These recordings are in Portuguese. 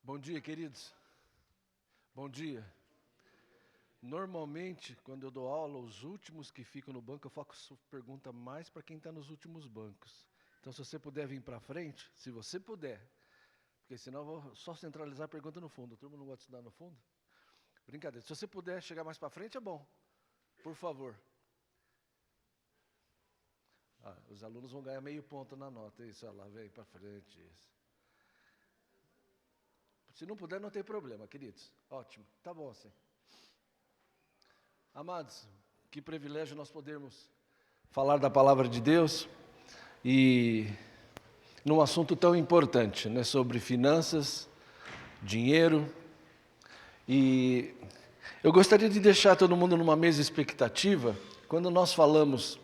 Bom dia, queridos. Bom dia. Normalmente, quando eu dou aula, os últimos que ficam no banco, eu faço pergunta mais para quem está nos últimos bancos. Então, se você puder vir para frente, se você puder, porque senão eu vou só centralizar a pergunta no fundo. A turma não gosta de estudar no fundo? Brincadeira. Se você puder chegar mais para frente, é bom. Por favor. Os alunos vão ganhar meio ponto na nota. Isso, olha lá, vem para frente. Isso. Se não puder, não tem problema, queridos. Ótimo. Tá bom assim. Amados, que privilégio nós podermos falar da palavra de Deus e num assunto tão importante, né, sobre finanças, dinheiro. E eu gostaria de deixar todo mundo numa mesma expectativa. Quando nós falamos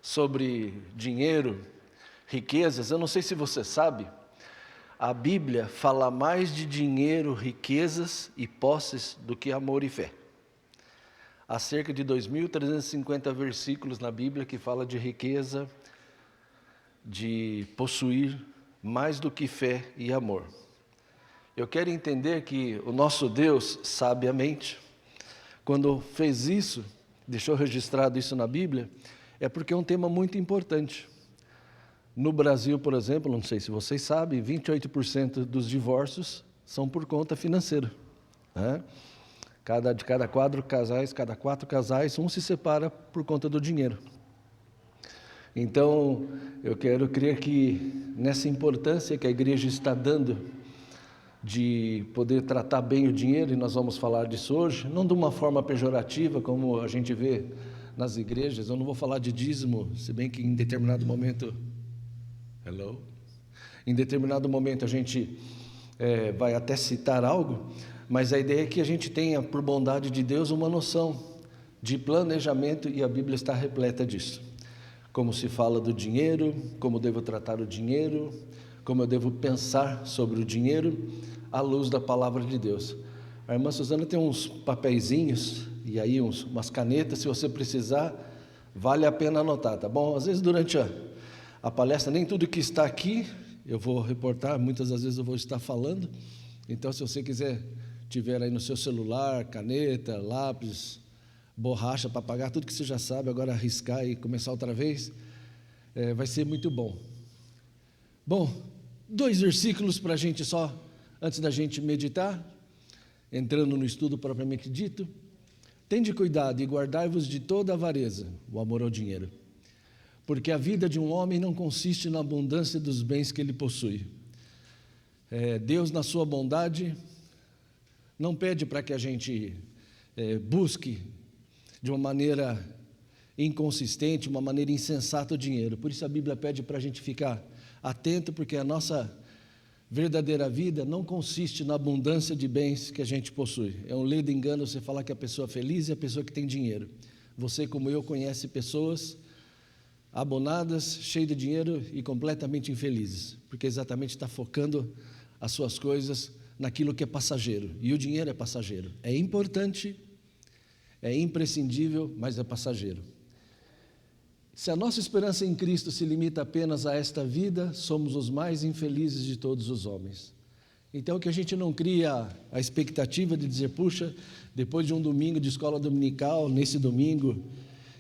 sobre dinheiro, riquezas, eu não sei se você sabe, a Bíblia fala mais de dinheiro, riquezas e posses do que amor e fé. Há cerca de 2.350 versículos na Bíblia que fala de riqueza, de possuir mais do que fé e amor. Eu quero entender que o nosso Deus, sabiamente, quando fez isso, deixou registrado isso na Bíblia, é porque é um tema muito importante. No Brasil, por exemplo, não sei se vocês sabem, 28% dos divórcios são por conta financeira, né? De cada quatro casais, um se separa por conta do dinheiro. Então, eu quero crer que nessa importância que a igreja está dando de poder tratar bem o dinheiro, e nós vamos falar disso hoje, não de uma forma pejorativa, como a gente vê nas igrejas. Eu não vou falar de dízimo, se bem que em determinado momento... Em determinado momento a gente vai até citar algo, mas a ideia é que a gente tenha, por bondade de Deus, uma noção de planejamento, e a Bíblia está repleta disso. Como se fala do dinheiro, como devo tratar o dinheiro, como eu devo pensar sobre o dinheiro, à luz da palavra de Deus. A irmã Suzana tem uns papeizinhos, e aí umas canetas, se você precisar, vale a pena anotar, tá bom? Às vezes durante a palestra, nem tudo que está aqui eu vou reportar, muitas das vezes eu vou estar falando, então se você tiver aí no seu celular, caneta, lápis, borracha para apagar tudo que você já sabe, agora arriscar e começar outra vez, vai ser muito bom. Bom, 2 versículos para a gente só, antes da gente meditar, entrando no estudo propriamente dito. Tende cuidado e guardai-vos de toda avareza, o amor ao dinheiro, porque a vida de um homem não consiste na abundância dos bens que ele possui. Deus, na sua bondade, não pede para que a gente busque de uma maneira inconsistente, uma maneira insensata o dinheiro. Por isso a Bíblia pede para a gente ficar atento, porque a nossa verdadeira vida não consiste na abundância de bens que a gente possui. É um ledo engano você falar que a pessoa feliz é a pessoa que tem dinheiro. Você, como eu, conhece pessoas abonadas, cheias de dinheiro e completamente infelizes, porque exatamente está focando as suas coisas naquilo que é passageiro, e o dinheiro é passageiro. É importante, é imprescindível, mas é passageiro. Se a nossa esperança em Cristo se limita apenas a esta vida, somos os mais infelizes de todos os homens. Então, que a gente não cria a expectativa de dizer, puxa, depois de um domingo de escola dominical, nesse domingo,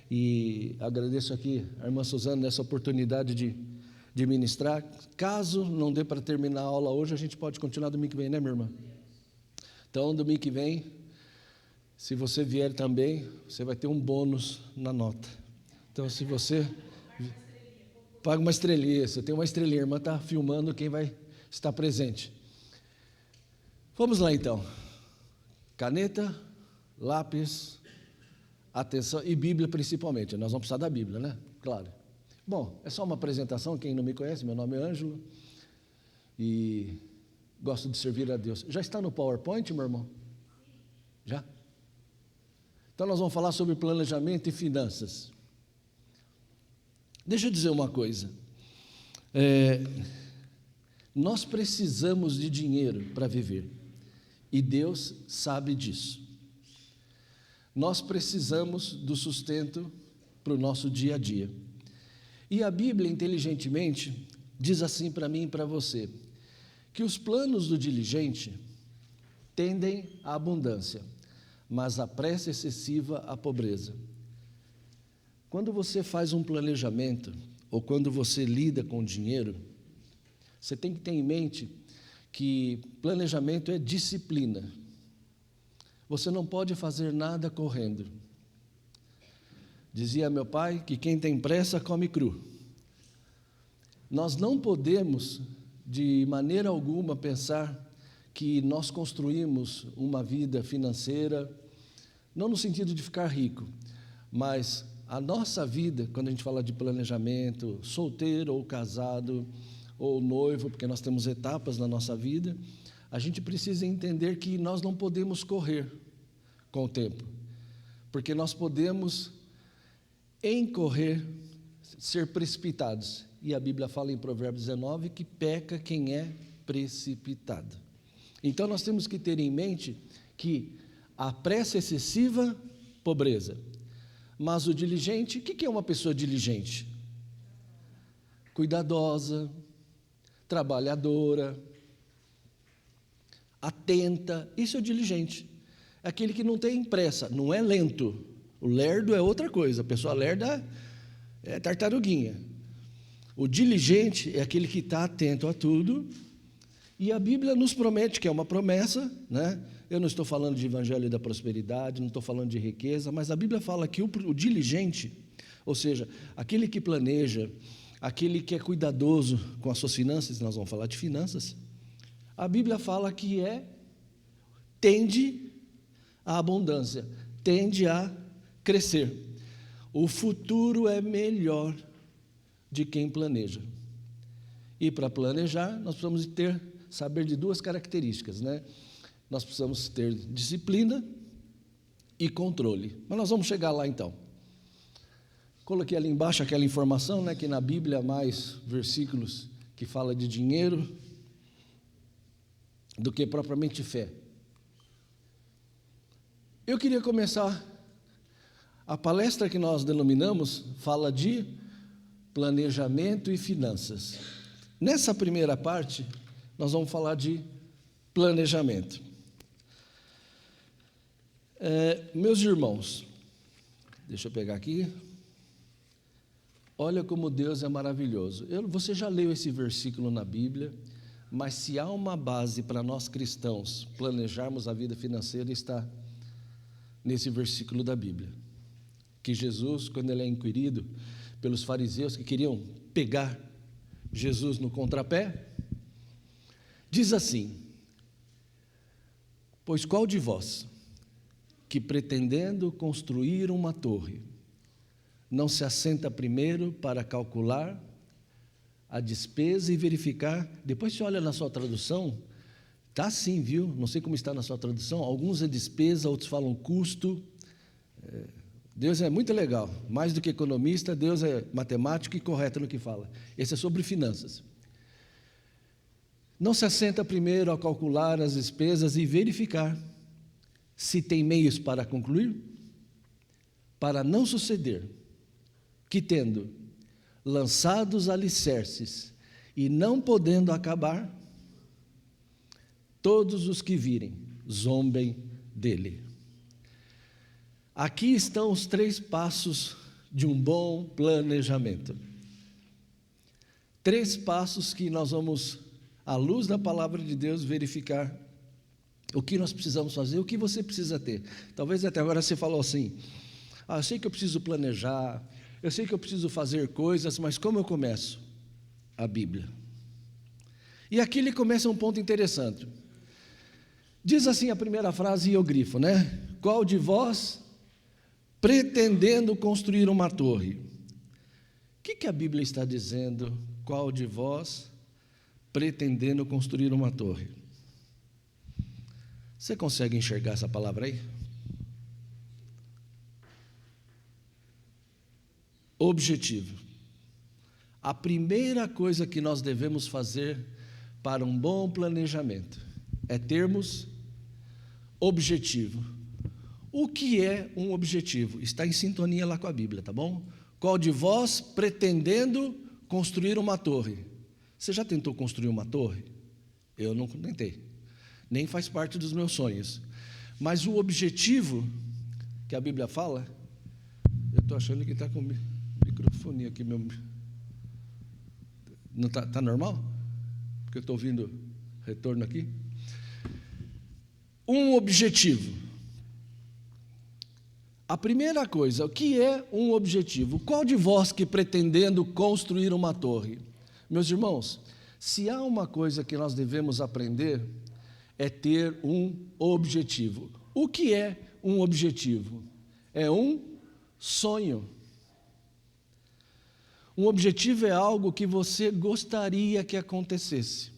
e agradeço aqui a irmã Suzana nessa oportunidade de ministrar. Caso não dê para terminar a aula hoje, a gente pode continuar domingo que vem, né, minha irmã? Então, domingo que vem, se você vier também, você vai ter um bônus na nota. Então, se você... Paga uma estrelinha, você tem uma estrelinha, a irmã está filmando quem vai estar presente. Vamos lá, então. Caneta, lápis... Atenção, e Bíblia principalmente, nós vamos precisar da Bíblia, né? Claro. Bom, é só uma apresentação, quem não me conhece, meu nome é Ângelo, e gosto de servir a Deus. Já está no PowerPoint, meu irmão? Já? Então nós vamos falar sobre planejamento e finanças. Deixa eu dizer uma coisa, nós precisamos de dinheiro para viver, e Deus sabe disso. Nós precisamos do sustento para o nosso dia a dia. E a Bíblia, inteligentemente, diz assim para mim e para você, que os planos do diligente tendem à abundância, mas a pressa excessiva à pobreza. Quando você faz um planejamento, ou quando você lida com dinheiro, você tem que ter em mente que planejamento é disciplina. Você não pode fazer nada correndo. Dizia meu pai que quem tem pressa come cru. Nós não podemos, de maneira alguma, pensar que nós construímos uma vida financeira, não no sentido de ficar rico, mas a nossa vida, quando a gente fala de planejamento, solteiro ou casado, ou noivo, porque nós temos etapas na nossa vida, a gente precisa entender que nós não podemos correr com o tempo, porque nós podemos, em correr, ser precipitados. E a Bíblia fala em Provérbios 19 que peca quem é precipitado. Então nós temos que ter em mente que a pressa excessiva, pobreza. Mas o diligente, o que é uma pessoa diligente? Cuidadosa, trabalhadora, atenta, isso é o diligente. É aquele que não tem pressa, não é lento. O lerdo é outra coisa, a pessoa lerda é tartaruguinha. O diligente é aquele que está atento a tudo, e a Bíblia nos promete, que é uma promessa, né? Eu não estou falando de evangelho da prosperidade, não estou falando de riqueza, mas a Bíblia fala que o diligente, ou seja, aquele que planeja, aquele que é cuidadoso com as suas finanças, nós vamos falar de finanças, a Bíblia fala que tende à abundância, tende a crescer. O futuro é melhor de quem planeja. E para planejar, nós precisamos saber de duas características, né? Nós precisamos ter disciplina e controle. Mas nós vamos chegar lá então. Coloquei ali embaixo aquela informação, né, que na Bíblia há mais versículos que fala de dinheiro do que propriamente fé. Eu queria começar, a palestra que nós denominamos fala de planejamento e finanças. Nessa primeira parte, nós vamos falar de planejamento. Meus irmãos, deixa eu pegar aqui. Olha como Deus é maravilhoso. Você já leu esse versículo na Bíblia, mas se há uma base para nós cristãos planejarmos a vida financeira, está nesse versículo da Bíblia. Que Jesus, quando ele é inquirido pelos fariseus que queriam pegar Jesus no contrapé, diz assim: pois qual de vós, que pretendendo construir uma torre, não se assenta primeiro para calcular a despesa e verificar? Depois você olha na sua tradução, está assim, viu? Não sei como está na sua tradução, alguns é despesa, outros falam custo. Deus é muito legal, mais do que economista, Deus é matemático e correto no que fala. Esse é sobre finanças. Não se assenta primeiro a calcular as despesas e verificar se tem meios para concluir, para não suceder que, tendo lançados alicerces e não podendo acabar, todos os que virem zombem dele. Aqui estão os 3 passos de um bom planejamento. 3 passos que nós vamos, à luz da palavra de Deus, verificar o que nós precisamos fazer, o que você precisa ter. Talvez até agora você falou assim: eu sei que eu preciso planejar, eu sei que eu preciso fazer coisas, mas como eu começo? A Bíblia. E aqui ele começa um ponto interessante. Diz assim a primeira frase, e eu grifo, né? Qual de vós, pretendendo construir uma torre? O que a Bíblia está dizendo? Qual de vós, pretendendo construir uma torre? Você consegue enxergar essa palavra aí? Objetivo. A primeira coisa que nós devemos fazer para um bom planejamento é termos objetivo. O que é um objetivo? Está em sintonia lá com a Bíblia, tá bom? Qual de vós pretendendo construir uma torre? Você já tentou construir uma torre? Eu não tentei. nem faz parte dos meus sonhos. Mas o objetivo que a Bíblia fala, eu estou achando que está com microfone aqui, meu. Não está normal? Porque eu estou ouvindo retorno aqui. Um objetivo. A primeira coisa, o que é um objetivo? Qual de vós que pretendendo construir uma torre? Meus irmãos, se há uma coisa que nós devemos aprender, é ter um objetivo. O que é um objetivo? É um sonho. Um objetivo é algo que você gostaria que acontecesse.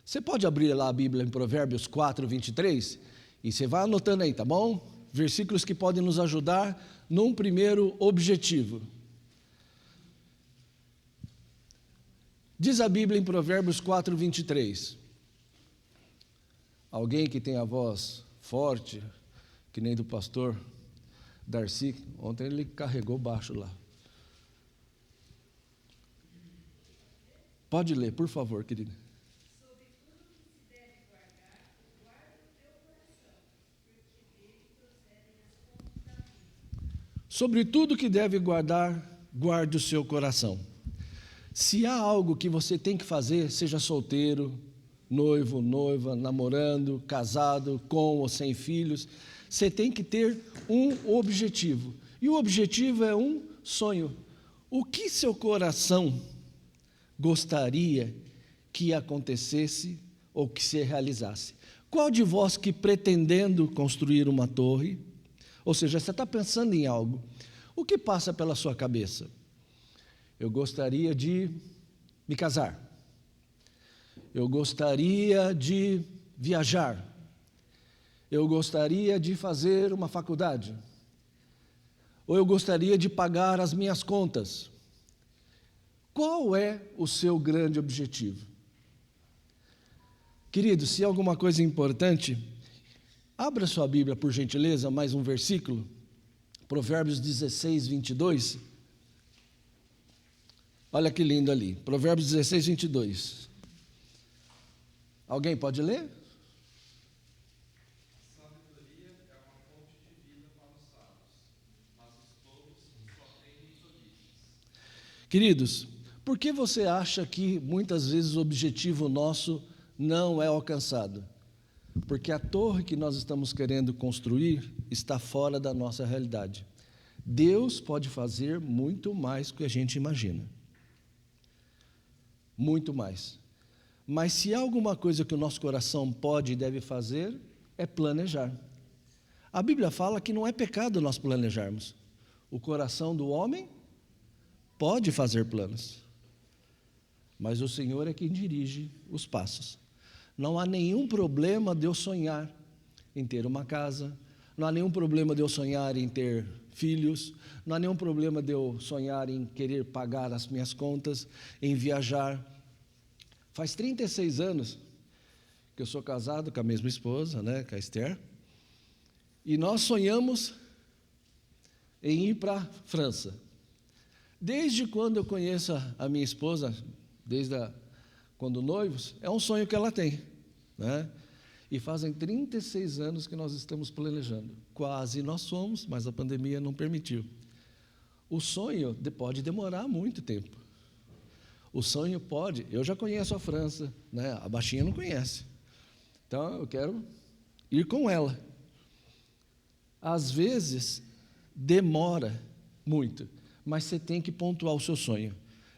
Você pode abrir lá a Bíblia em Provérbios 4, 23, e você vai anotando aí, tá bom? Versículos que podem nos ajudar num primeiro objetivo. Diz a Bíblia em Provérbios 4, 23. Alguém que tem a voz forte, que nem do pastor Darcy, ontem ele carregou baixo lá. Pode ler, por favor, querida. Sobre tudo que deve guardar, guarde o seu coração. Se há algo que você tem que fazer, seja solteiro, noivo, noiva, namorando, casado, com ou sem filhos, você tem que ter um objetivo. E o objetivo é um sonho. O que seu coração gostaria que acontecesse ou que se realizasse? Qual de vós que pretendendo construir uma torre, ou seja, você está pensando em algo, o que passa pela sua cabeça? Eu gostaria de me casar. Eu gostaria de viajar. Eu gostaria de fazer uma faculdade. Ou eu gostaria de pagar as minhas contas. Qual é o seu grande objetivo? Querido, se há alguma coisa importante, abra sua Bíblia, por gentileza, mais um versículo. Provérbios 16, 22. Olha que lindo ali. Provérbios 16, 22. Alguém pode ler? A sabedoria é uma fonte de vida para os sábios, mas os tolos só têm tolices. Queridos, por que você acha que muitas vezes o objetivo nosso não é alcançado? Porque a torre que nós estamos querendo construir está fora da nossa realidade. Deus pode fazer muito mais do que a gente imagina. Muito mais. Mas se há alguma coisa que o nosso coração pode e deve fazer, é planejar. A Bíblia fala que não é pecado nós planejarmos. O coração do homem pode fazer planos, mas o Senhor é quem dirige os passos. Não há nenhum problema de eu sonhar em ter uma casa, não há nenhum problema de eu sonhar em ter filhos, não há nenhum problema de eu sonhar em querer pagar as minhas contas, em viajar. Faz 36 anos que eu sou casado com a mesma esposa, né, com a Esther, e nós sonhamos em ir para a França. Desde quando eu conheço a minha esposa, quando noivos, é um sonho que ela tem, né? E fazem 36 anos que nós estamos planejando. Quase nós fomos, mas a pandemia não permitiu. O sonho pode demorar muito tempo. O sonho pode... Eu já conheço a França, né? A baixinha não conhece. Então, eu quero ir com ela. Às vezes, demora muito, mas você tem que pontuar o seu sonho.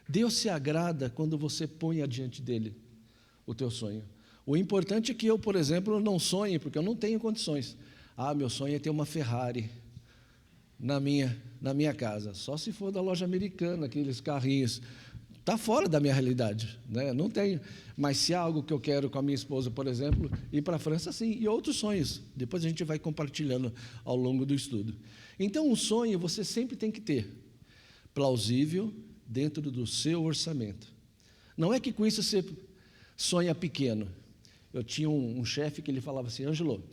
Deus se agrada quando você põe adiante dele o teu sonho. O importante é que eu, por exemplo, não sonhe, porque eu não tenho condições. Meu sonho é ter uma Ferrari na minha casa. Só se for da loja americana, aqueles carrinhos. Está fora da minha realidade, né? Não tenho. Mas se há algo que eu quero com a minha esposa, por exemplo, ir para a França, sim. E outros sonhos. Depois a gente vai compartilhando ao longo do estudo. Então, um sonho você sempre tem que ter. Plausível, dentro do seu orçamento. Não é que com isso você sonha pequeno. Eu tinha um chefe que ele falava assim: Ângelo,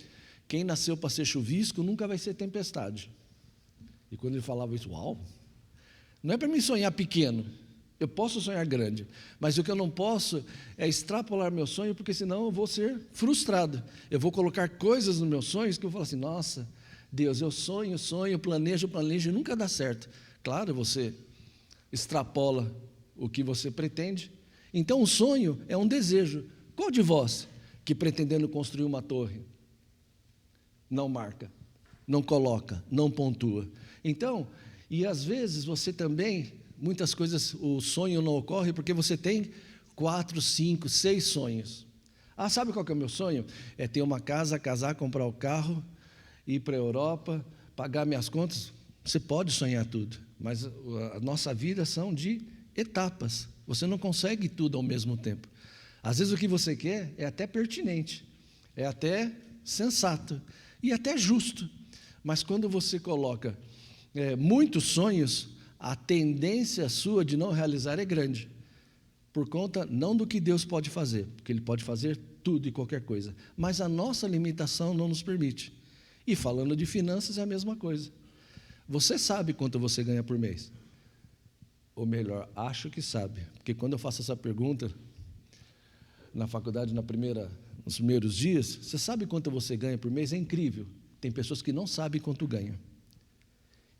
quem nasceu para ser chuvisco nunca vai ser tempestade. E quando ele falava isso, uau, não é para mim sonhar pequeno, Eu posso sonhar grande, mas o que eu não posso é extrapolar meu sonho, porque senão eu vou ser frustrado. Eu vou colocar coisas nos meus sonhos que eu vou falar assim, nossa, Deus, eu sonho, planejo, e nunca dá certo. Claro, você extrapola o que você pretende. Então, o sonho é um desejo. Qual de vós que pretendendo construir uma torre não marca, não coloca, não pontua? Então, e às vezes você também, muitas coisas, o sonho não ocorre porque você tem 4, 5, 6 sonhos. Ah, sabe qual que é o meu sonho? É ter uma casa, casar, comprar o carro, ir para a Europa, pagar minhas contas. Você pode sonhar tudo, mas a nossa vida são de etapas. Você não consegue tudo ao mesmo tempo. Às vezes o que você quer é até pertinente, é até sensato e até justo. Mas quando você coloca muitos sonhos, a tendência sua de não realizar é grande. Por conta não do que Deus pode fazer, porque Ele pode fazer tudo e qualquer coisa, mas a nossa limitação não nos permite. E falando de finanças é a mesma coisa. Você sabe quanto você ganha por mês? Ou melhor, acho que sabe, porque quando eu faço essa pergunta na faculdade, nos primeiros dias, você sabe quanto você ganha por mês? É incrível. Tem pessoas que não sabem quanto ganham.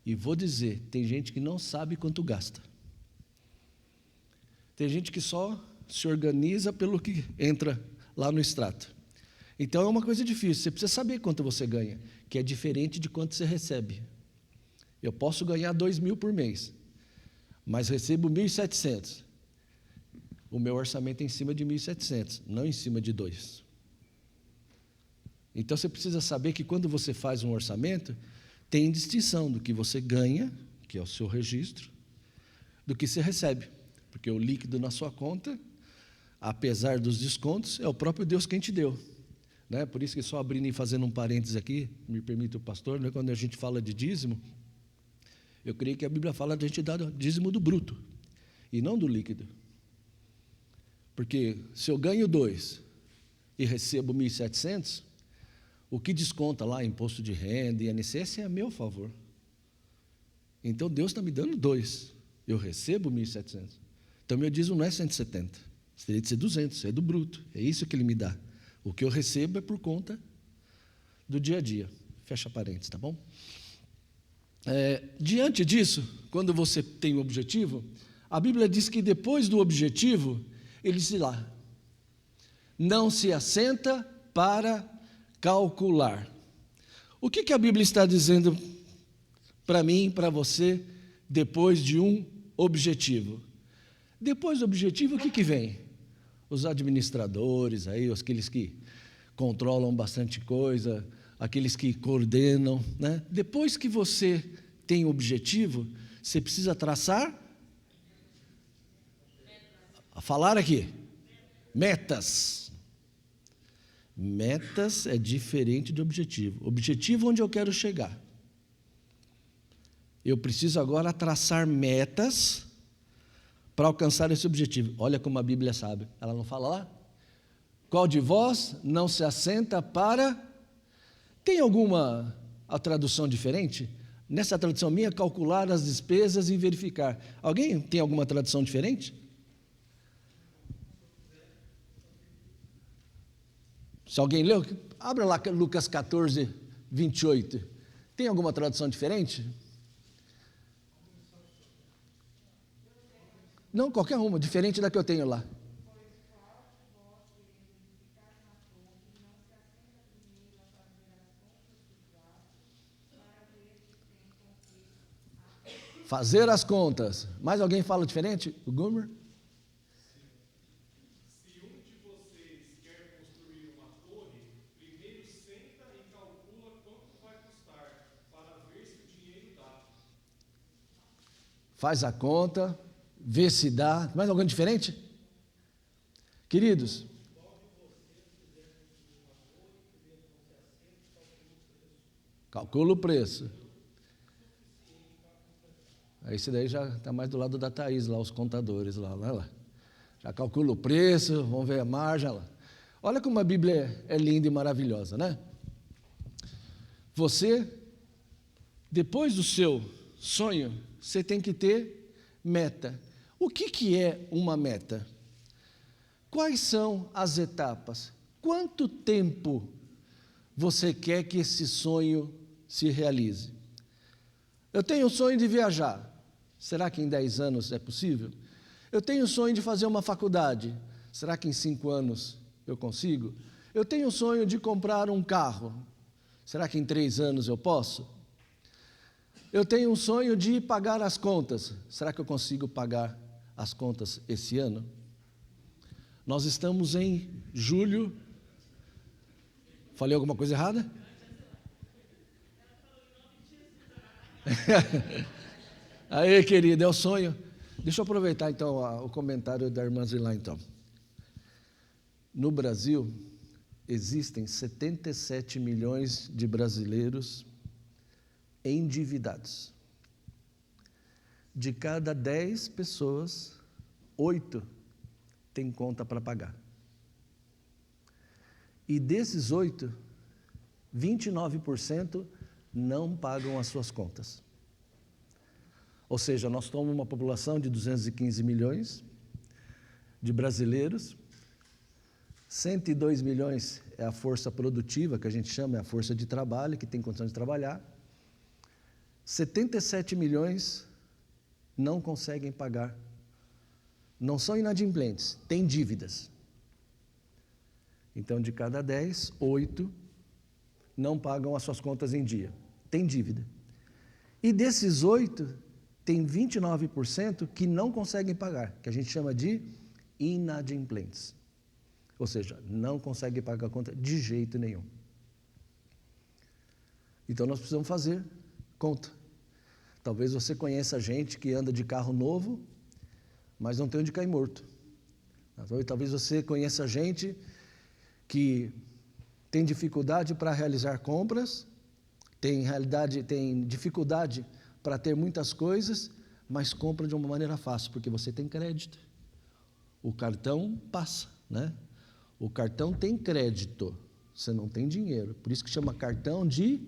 E vou dizer, tem gente que não sabe quanto gasta. Tem gente que só se organiza pelo que entra lá no extrato. Então é uma coisa difícil, você precisa saber quanto você ganha, que é diferente de quanto você recebe. Eu posso ganhar 2.000 por mês, mas recebo 1.700. O meu orçamento é em cima de 1.700, não em cima de 2. Então você precisa saber que quando você faz um orçamento, tem distinção do que você ganha, que é o seu registro, do que você recebe. Porque o líquido na sua conta, apesar dos descontos, é o próprio Deus quem te deu. Né? Por isso que só abrindo e fazendo um parênteses aqui, me permite o pastor, né? Quando a gente fala de dízimo, eu creio que a Bíblia fala de a gente dar dízimo do bruto, e não do líquido. Porque se eu ganho 2 e recebo 1.700, o que desconta lá, imposto de renda e INSS, é a meu favor. Então Deus está me dando 2, eu recebo 1.700. Então meu dízimo não é 170, teria de ser 200, é do bruto, é isso que Ele me dá. O que eu recebo é por conta do dia a dia. Fecha parênteses, tá bom? Diante disso, quando você tem um objetivo, a Bíblia diz que depois do objetivo, ele diz lá, não se assenta para calcular. O que a Bíblia está dizendo para mim e para você depois de um objetivo? Depois do objetivo, o que vem? Os administradores, aí, aqueles que controlam bastante coisa, aqueles que coordenam, né? Depois que você tem um objetivo, você precisa traçar, falar aqui, metas. Metas é diferente de objetivo. Objetivo onde eu quero chegar. Eu preciso agora traçar metas para alcançar esse objetivo. Olha como a Bíblia sabe. Ela não fala lá? Qual de vós não se assenta para... Tem alguma a tradução diferente? Nessa tradução minha, calcular as despesas e verificar. Alguém tem alguma tradução diferente? Se alguém leu, abra lá Lucas 14, 28. Tem alguma tradução diferente? Não, qualquer uma, diferente da que eu tenho lá. Fazer as contas. Mais alguém fala diferente? O Gomer? Se um de vocês quer construir uma torre, primeiro senta e calcula quanto vai custar, para ver se o dinheiro dá. Faz a conta, vê se dá. Mais alguém diferente? Queridos, calcula o preço. Esse daí já está mais do lado da Thaís, lá, os contadores, lá. Já calcula o preço, vamos ver a margem, lá. Olha como a Bíblia é linda e maravilhosa, né? Você, depois do seu sonho, você tem que ter meta. O que é uma meta? Quais são as etapas? Quanto tempo você quer que esse sonho se realize? Eu tenho o sonho de viajar. Será que em 10 anos é possível? Eu tenho o sonho de fazer uma faculdade. Será que em 5 anos eu consigo? Eu tenho o sonho de comprar um carro. Será que em 3 anos eu posso? Eu tenho um sonho de pagar as contas. Será que eu consigo pagar as contas esse ano? Nós estamos em julho. Falei alguma coisa errada? Aí, querido, é o sonho. Deixa eu aproveitar, então, o comentário da irmã Zilá, então. No Brasil, existem 77 milhões de brasileiros endividados. De cada 10 pessoas, 8 têm conta para pagar. E desses 8, 29% não pagam as suas contas. Ou seja, nós somos uma população de 215 milhões de brasileiros, 102 milhões é a força produtiva, que a gente chama, é a força de trabalho, que tem condição de trabalhar, 77 milhões não conseguem pagar, não são inadimplentes, têm dívidas. Então, de cada 10, 8 não pagam as suas contas em dia, têm dívida. E desses 8, tem 29% que não conseguem pagar, que a gente chama de inadimplentes. Ou seja, não conseguem pagar a conta de jeito nenhum. Então, nós precisamos fazer conta. Talvez você conheça gente que anda de carro novo, mas não tem onde cair morto. Talvez você conheça gente que tem dificuldade para realizar compras, tem dificuldade para ter muitas coisas, mas compra de uma maneira fácil, porque você tem crédito. O cartão passa, né? O cartão tem crédito, você não tem dinheiro, por isso que chama cartão de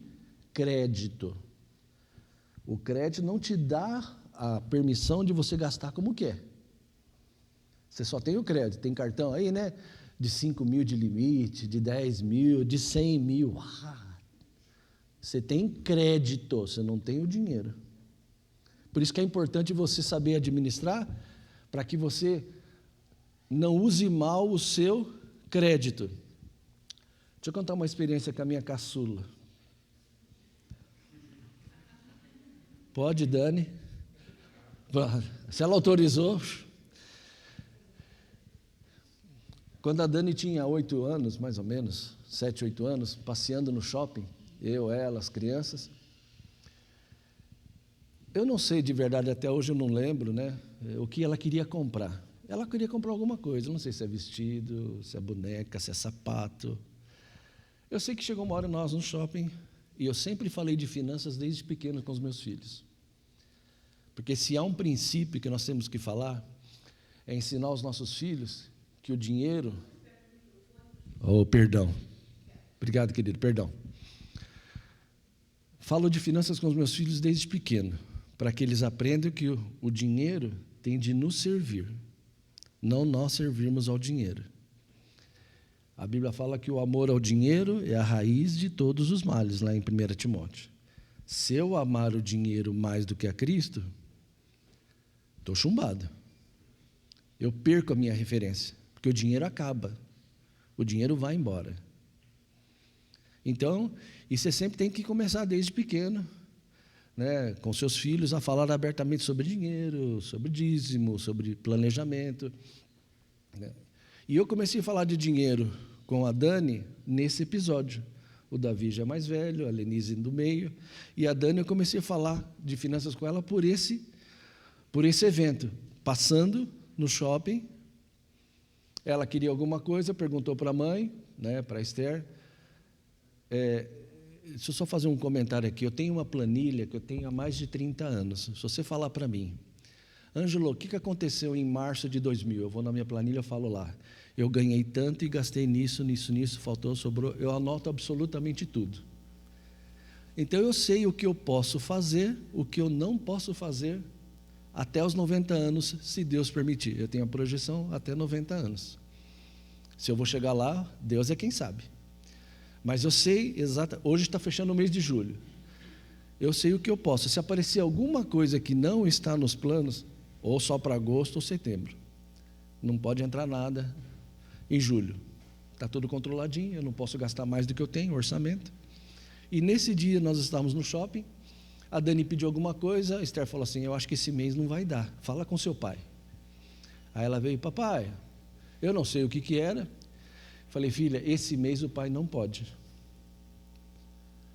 crédito. O crédito não te dá a permissão de você gastar como quer. Você só tem o crédito, tem cartão aí, né? De 5 mil de limite, de 10 mil, de 100 mil. Você tem crédito, você não tem o dinheiro. Por isso que é importante você saber administrar, para que você não use mal o seu crédito. Deixa eu contar uma experiência com a minha caçula. Pode, Dani? Se ela autorizou. Quando a Dani tinha 8 anos, mais ou menos, 7, 8 anos, passeando no shopping, eu, ela, as crianças, eu não sei de verdade, até hoje eu não lembro, né, o que ela queria comprar. Ela queria comprar alguma coisa, eu não sei se é vestido, se é boneca, se é sapato. Eu sei que chegou uma hora nós no shopping, e eu sempre falei de finanças desde pequeno com os meus filhos. Porque se há um princípio que nós temos que falar, é ensinar os nossos filhos que o dinheiro... Oh, perdão. Obrigado, querido, perdão. Falo de finanças com os meus filhos desde pequeno, para que eles aprendam que o dinheiro tem de nos servir, não nós servirmos ao dinheiro. A Bíblia fala que o amor ao dinheiro é a raiz de todos os males, lá em 1 Timóteo. Se eu amar o dinheiro mais do que a Cristo, estou chumbado. Eu perco a minha referência, porque o dinheiro acaba, o dinheiro vai embora. Então, e você sempre tem que começar desde pequeno, né, com seus filhos, a falar abertamente sobre dinheiro, sobre dízimo, sobre planejamento. Né? E eu comecei a falar de dinheiro com a Dani nesse episódio. O Davi já é mais velho, a Lenise do meio, e a Dani eu comecei a falar de finanças com ela por esse evento. Passando no shopping, ela queria alguma coisa, perguntou para a mãe, né, para a Esther. Deixa eu só fazer um comentário aqui. Eu tenho uma planilha que eu tenho há mais de 30 anos. Se você falar para mim, Ângelo, o que aconteceu em março de 2000? Eu vou na minha planilha, eu falo lá. Eu ganhei tanto e gastei nisso, faltou, sobrou. Eu anoto absolutamente tudo. Então, eu sei o que eu posso fazer, o que eu não posso fazer até os 90 anos, se Deus permitir. Eu tenho a projeção até 90 anos. Se eu vou chegar lá, Deus é quem sabe. Mas eu sei exatamente, hoje está fechando o mês de julho. Eu sei o que eu posso. Se aparecer alguma coisa que não está nos planos, ou só para agosto ou setembro, não pode entrar nada em julho. Está tudo controladinho, eu não posso gastar mais do que eu tenho, orçamento. E nesse dia nós estávamos no shopping, a Dani pediu alguma coisa, a Esther falou assim, eu acho que esse mês não vai dar, fala com seu pai. Aí ela veio, papai, eu não sei o que era. Falei, filha, esse mês o pai não pode.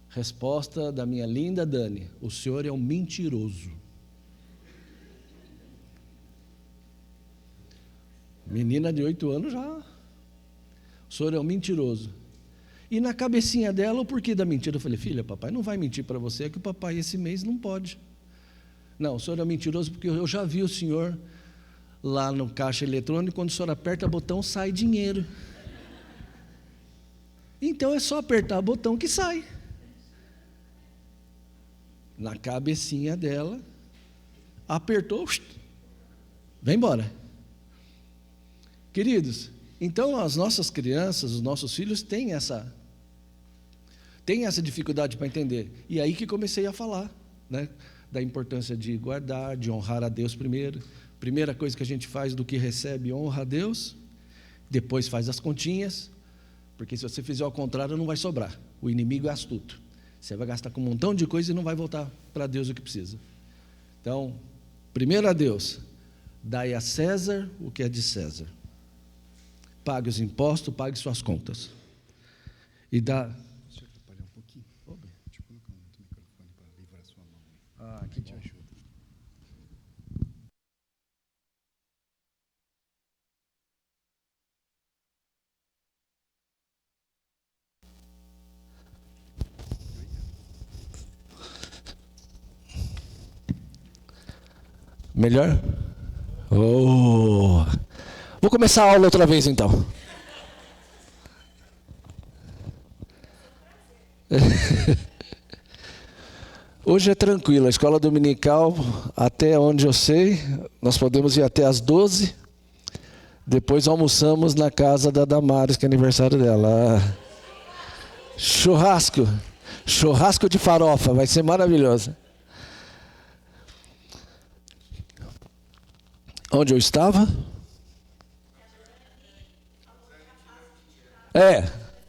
Resposta da minha linda Dani, o senhor é um mentiroso. Menina de 8 anos já. O senhor é um mentiroso. E na cabecinha dela, o porquê da mentira? Eu falei, filha, papai não vai mentir para você, é que o papai esse mês não pode. Não, o senhor é um mentiroso porque eu já vi o senhor lá no caixa eletrônico, quando o senhor aperta o botão, sai dinheiro. Então é só apertar o botão que sai. Na cabecinha dela, apertou, vem embora. Queridos, então as nossas crianças, os nossos filhos têm essa dificuldade para entender. E aí que comecei a falar, né, da importância de guardar, de honrar a Deus primeiro. Primeira coisa que a gente faz do que recebe, honra a Deus. Depois faz as continhas, porque se você fizer ao contrário não vai sobrar. O inimigo é astuto. Você vai gastar com um montão de coisa e não vai voltar para Deus o que precisa. Então, primeiro a Deus, dai a César o que é de César. Pague os impostos, pague suas contas. E dá... Deixa eu atrapalhar um pouquinho. Deixa eu colocar um outro microfone para livrar a sua mão. Ah, que te ajuda. Melhor? Oh. Vou começar a aula outra vez então. Hoje é tranquilo, a escola dominical, até onde eu sei, nós podemos ir até às 12. Depois almoçamos na casa da Damares, que é aniversário dela. Churrasco de farofa, vai ser maravilhoso. Onde eu estava?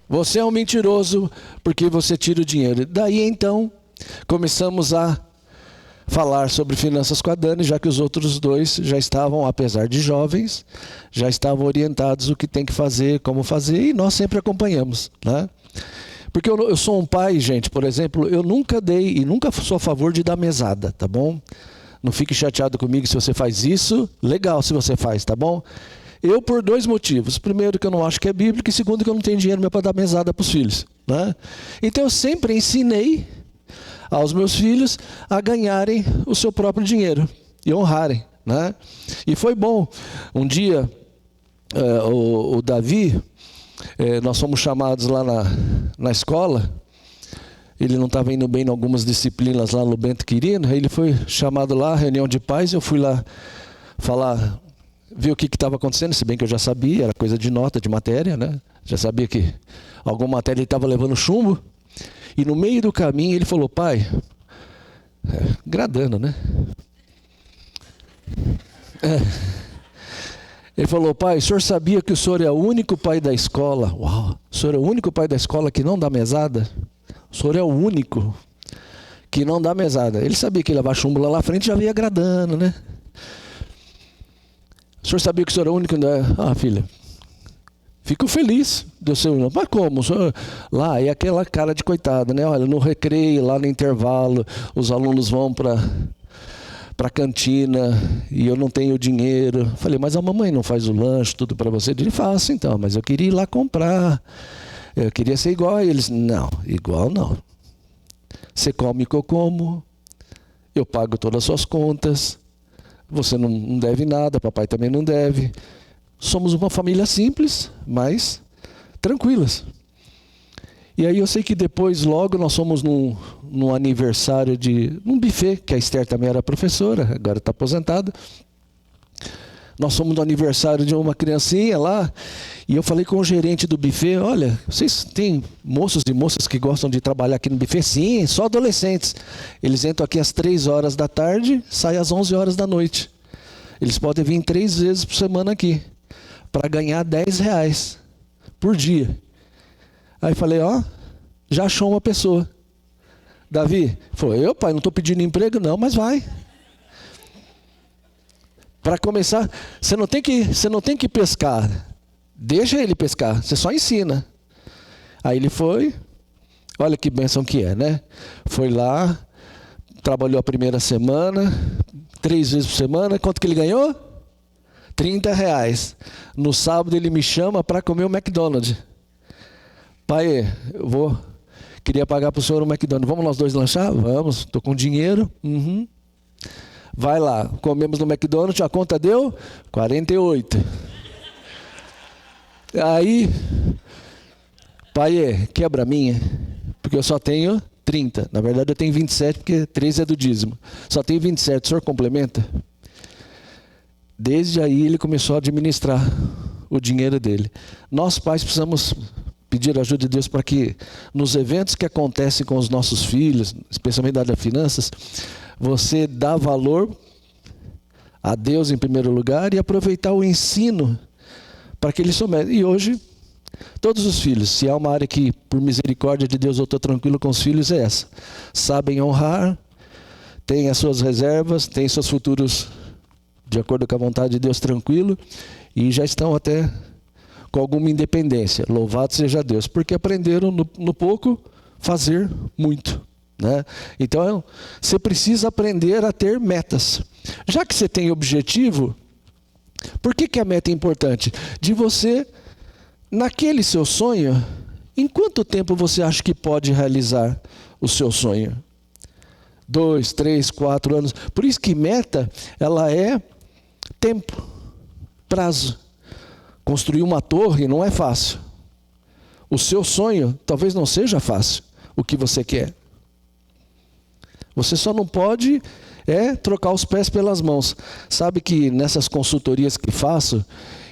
Você é um mentiroso porque você tira o dinheiro. Daí então, começamos a falar sobre finanças com a Dani, já que os outros dois já estavam, apesar de jovens, já estavam orientados o que tem que fazer, como fazer, e nós sempre acompanhamos, né? Porque eu sou um pai, gente, por exemplo, eu nunca dei e nunca sou a favor de dar mesada, tá bom? Não fique chateado comigo se você faz isso, legal se você faz, tá bom? Eu por 2 motivos. Primeiro, que eu não acho que é bíblico, e segundo, que eu não tenho dinheiro mesmo para dar mesada para os filhos, né? Então eu sempre ensinei aos meus filhos a ganharem o seu próprio dinheiro e honrarem, né? E foi bom. Um dia, o Davi, nós fomos chamados lá na escola. Ele não estava indo bem em algumas disciplinas lá no Bento Quirino. Ele foi chamado lá, reunião de pais. Eu fui lá falar, ver o que estava acontecendo, se bem que eu já sabia, era coisa de nota, de matéria, né? Já sabia que alguma matéria ele estava levando chumbo. E no meio do caminho ele falou, pai, gradando, né? Ele falou, pai, o senhor sabia que o senhor é o único pai da escola? Uau! O senhor é o único pai da escola que não dá mesada? O senhor é o único que não dá mesada. Ele sabia que ia levar chumbo lá na frente, já vinha agradando, né? O senhor sabia que o senhor é o único? Ah, filha, fico feliz do seu... Mas como? O senhor... Lá é aquela cara de coitado, né? Olha, no recreio, lá no intervalo, os alunos vão para a cantina e eu não tenho dinheiro. Falei, mas a mamãe não faz o lanche, tudo para você? Ele faço então, mas eu queria ir lá comprar. Eu queria ser igual a eles. Não, igual não. Você come o que eu como, eu pago todas as suas contas, você não deve nada, papai também não deve. Somos uma família simples, mas tranquilas. E aí eu sei que depois, logo, nós fomos num aniversário num buffet, que a Esther também era professora, agora está aposentada. Nós fomos no aniversário de uma criancinha lá, e eu falei com o gerente do buffet, olha, vocês têm moços e moças que gostam de trabalhar aqui no buffet? Sim, só adolescentes. Eles entram aqui às 3 horas da tarde, saem às 11 horas da noite. Eles podem vir 3 vezes por semana aqui, para ganhar R$10 por dia. Aí falei, ó, já achou uma pessoa. Davi falou, pai, não estou pedindo emprego não, mas vai. Para começar, você não tem que pescar. Deixa ele pescar, você só ensina. Aí ele foi, olha que bênção que é, né? Foi lá, trabalhou a primeira semana, 3 vezes por semana, quanto que ele ganhou? R$30. No sábado ele me chama para comer o McDonald's. Pai, queria pagar para o senhor o McDonald's. Vamos nós dois lanchar? Vamos, estou com dinheiro. Uhum. Vai lá, comemos no McDonald's, a conta deu 48. Aí, pai, quebra a minha, porque eu só tenho 30. Na verdade eu tenho 27, porque 3 é do dízimo. Só tenho 27, o senhor complementa? Desde aí ele começou a administrar o dinheiro dele. Nós pais precisamos pedir a ajuda de Deus para que nos eventos que acontecem com os nossos filhos, especialmente da área de finanças, você dá valor a Deus em primeiro lugar e aproveitar o ensino para que eles soubessem. E hoje, todos os filhos, se há uma área que por misericórdia de Deus eu estou tranquilo com os filhos, é essa. Sabem honrar, têm as suas reservas, têm seus futuros de acordo com a vontade de Deus tranquilo e já estão até com alguma independência. Louvado seja Deus, porque aprenderam no pouco fazer muito, né? Então, você precisa aprender a ter metas. Já que você tem objetivo, por que a meta é importante? De você, naquele seu sonho, em quanto tempo você acha que pode realizar o seu sonho? 2, 3, 4 anos. Por isso que meta, ela é tempo, prazo. Construir uma torre não é fácil. O seu sonho talvez não seja fácil, o que você quer. Você só não pode trocar os pés pelas mãos. Sabe que nessas consultorias que faço,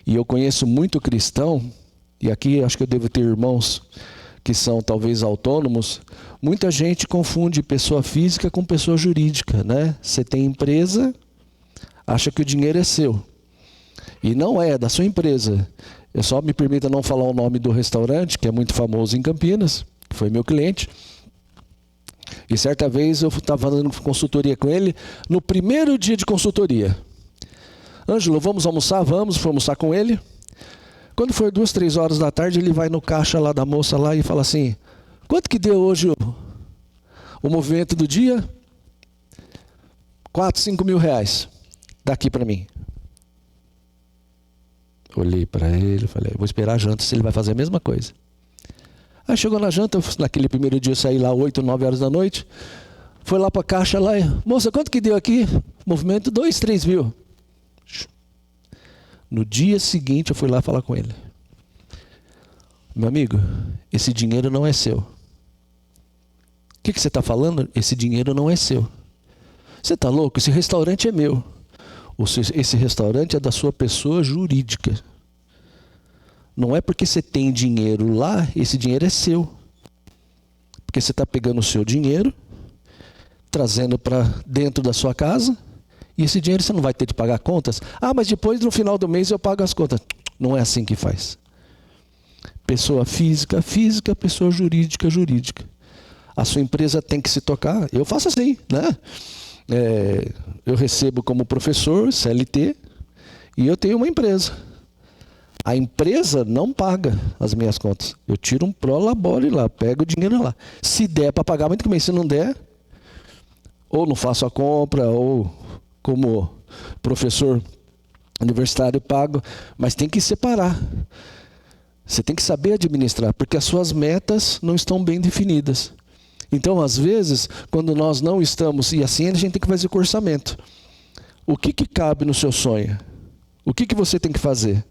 e eu conheço muito cristão, e aqui acho que eu devo ter irmãos que são talvez autônomos, muita gente confunde pessoa física com pessoa jurídica, né? Você tem empresa, acha que o dinheiro é seu. E não é da sua empresa. Eu só me permita não falar o nome do restaurante, que é muito famoso em Campinas, que foi meu cliente. E certa vez eu estava fazendo consultoria com ele, no primeiro dia de consultoria. Ângelo, vamos almoçar? Vamos, fui almoçar com ele. Quando foi 2, 3 horas da tarde, ele vai no caixa lá da moça lá e fala assim, quanto que deu hoje o movimento do dia? 4, 5 mil reais. Dá aqui para mim. Olhei para ele, falei, vou esperar a janta se ele vai fazer a mesma coisa. Aí chegou na janta, naquele primeiro dia eu saí lá 8, 9 horas da noite, foi lá para a caixa lá, moça, quanto que deu aqui? Movimento 2, 3 mil. No dia seguinte eu fui lá falar com ele. Meu amigo, esse dinheiro não é seu. O que você está falando? Esse dinheiro não é seu. Você está louco? Esse restaurante é meu. Esse restaurante é da sua pessoa jurídica. Não é porque você tem dinheiro lá, esse dinheiro é seu. Porque você está pegando o seu dinheiro, trazendo para dentro da sua casa, e esse dinheiro você não vai ter de pagar contas. Ah, mas depois no final do mês eu pago as contas. Não é assim que faz. Pessoa física, física, pessoa jurídica, jurídica. A sua empresa tem que se tocar. Eu faço assim, né? Eu recebo como professor, CLT, e eu tenho uma empresa. A empresa não paga as minhas contas. Eu tiro um prolabore lá, pego o dinheiro lá. Se der para pagar, muito bem. Se não der, ou não faço a compra, ou como professor universitário pago. Mas tem que separar. Você tem que saber administrar, porque as suas metas não estão bem definidas. Então, às vezes, quando nós não estamos, e assim a gente tem que fazer com o orçamento. O que cabe no seu sonho? O que você tem que fazer?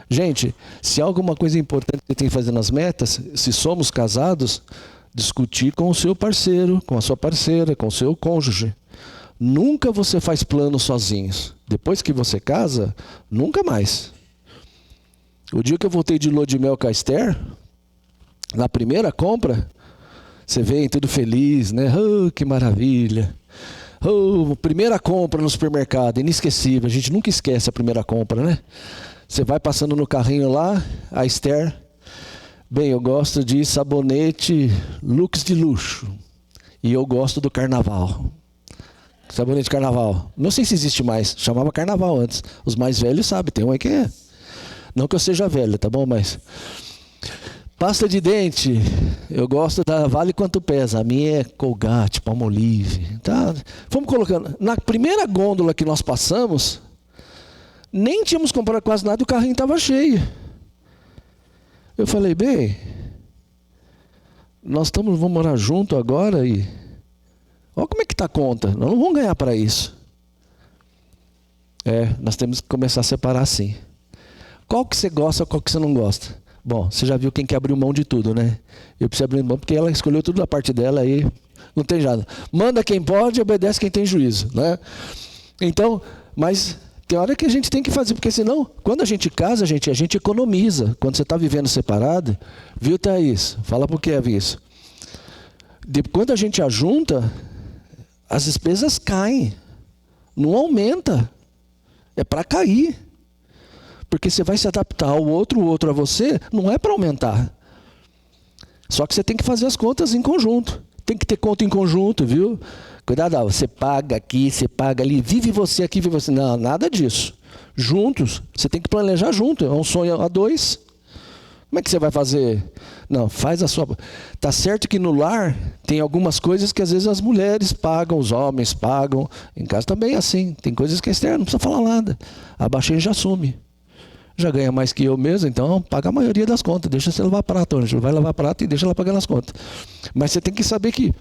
Gente, se há alguma coisa importante que você tem que fazer nas metas, se somos casados, discutir com o seu parceiro, com a sua parceira, com o seu cônjuge. Nunca você faz planos sozinhos. Depois que você casa, nunca mais. O dia que eu voltei de lua de mel com a Esther, na primeira compra, você vem tudo feliz, né? Oh, que maravilha. Oh, primeira compra no supermercado, inesquecível. A gente nunca esquece a primeira compra, né? Você vai passando no carrinho lá, a Esther. Bem, eu gosto de sabonete Lux de luxo. E eu gosto do Carnaval. Sabonete Carnaval. Não sei se existe mais. Chamava Carnaval antes. Os mais velhos sabem. Tem um aí que é. Não que eu seja velho, tá bom? Mas... pasta de dente. Eu gosto da Vale Quanto Pesa. A minha é Colgate, Palmolive. Tá? Fomos colocando. Na primeira gôndola que nós passamos, nem tínhamos comprado quase nada e o carrinho estava cheio. Eu falei, bem, nós vamos morar junto agora e... olha como é que está a conta. Nós não vamos ganhar para isso. Nós temos que começar a separar assim. Qual que você gosta, qual que você não gosta? Bom, você já viu quem que abriu mão de tudo, né? Eu preciso abrir mão porque ela escolheu tudo da parte dela aí. Não tem nada. Manda quem pode, obedece quem tem juízo, né? Então, mas... tem hora que a gente tem que fazer, porque senão, quando a gente casa, a gente economiza. Quando você está vivendo separado, viu, Thaís? Fala por que é isso. Quando a gente ajunta, as despesas caem. Não aumenta. É para cair. Porque você vai se adaptar ao outro, o outro a você, não é para aumentar. Só que você tem que fazer as contas em conjunto. Tem que ter conta em conjunto, viu? Cuidado, você paga aqui, você paga ali, vive você aqui, vive você. Não, nada disso. Juntos, você tem que planejar junto. É um sonho a dois. Como é que você vai fazer? Não, faz a sua... Tá certo que no lar tem algumas coisas que às vezes as mulheres pagam, os homens pagam. Em casa também é assim. Tem coisas que é externo, não precisa falar nada. A baixinha já assume. Já ganha mais que eu mesmo, então paga a maioria das contas. Deixa você lavar prato, Ângelo. Vai lavar prato e deixa ela pagando as contas. Mas você tem que saber que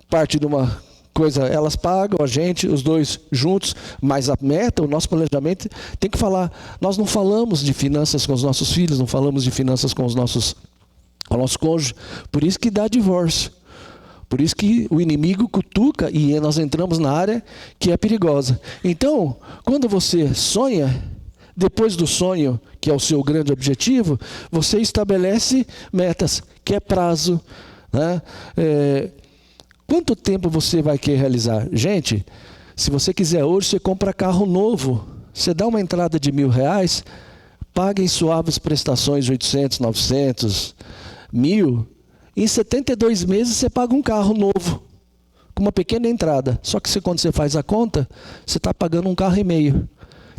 parte de uma coisa, elas pagam, a gente, os dois juntos, mas a meta, o nosso planejamento, tem que falar. Nós não falamos de finanças com os nossos filhos, não falamos de finanças com o nosso cônjuge. Por isso que dá divórcio. Por isso que o inimigo cutuca e nós entramos na área que é perigosa. Então, quando você sonha... depois do sonho, que é o seu grande objetivo, você estabelece metas, que é prazo. Né? Quanto tempo você vai querer realizar? Gente, se você quiser hoje, você compra carro novo. Você dá uma entrada de R$1.000, paga em suaves prestações de 800, 900, 1.000. Em 72 meses você paga um carro novo, com uma pequena entrada. Só que quando você faz a conta, você está pagando um carro e meio.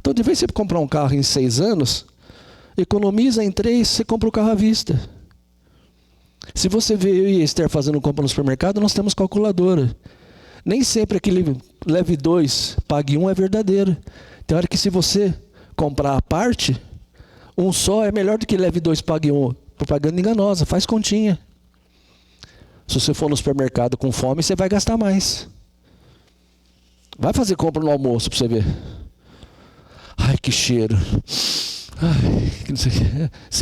Então, de vez em você comprar um carro em 6 anos, economiza em 3, você compra o carro à vista. Se você vê eu e a Esther fazendo compra no supermercado, nós temos calculadora. Nem sempre aquele leve 2, pague 1 é verdadeiro. Tem hora que se você comprar a parte, um só é melhor do que leve 2, pague 1. Propaganda enganosa, faz continha. Se você for no supermercado com fome, você vai gastar mais. Vai fazer compra no almoço para você ver. Ai, que cheiro. Ai, que não sei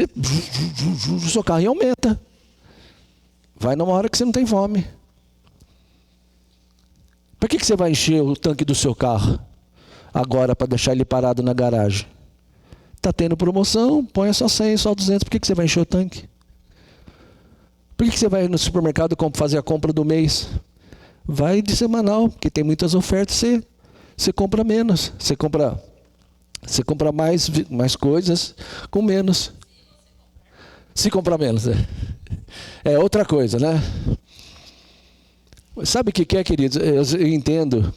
o que. O seu carrinho aumenta. Vai numa hora que você não tem fome. Por que você vai encher o tanque do seu carro agora para deixar ele parado na garagem? Está tendo promoção, põe só 100, só 200. Por que você vai encher o tanque? Por que você vai no supermercado fazer a compra do mês? Vai de semanal, porque tem muitas ofertas, você compra menos. Você compra mais coisas com menos. Se comprar menos. É outra coisa, né? Sabe o que é, queridos? Eu entendo.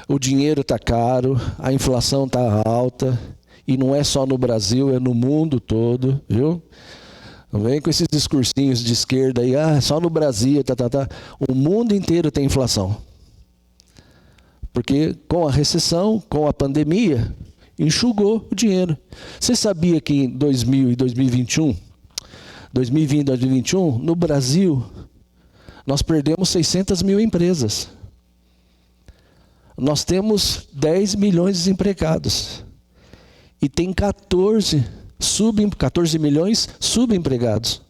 O dinheiro está caro, a inflação está alta. E não é só no Brasil, é no mundo todo, viu? Não vem com esses discursinhos de esquerda aí, só no Brasil, O mundo inteiro tem inflação. Porque com a recessão, com a pandemia, enxugou o dinheiro. Você sabia que em 2020 e 2021, no Brasil, nós perdemos 600 mil empresas. Nós temos 10 milhões de desempregados. e tem 14 milhões subempregados.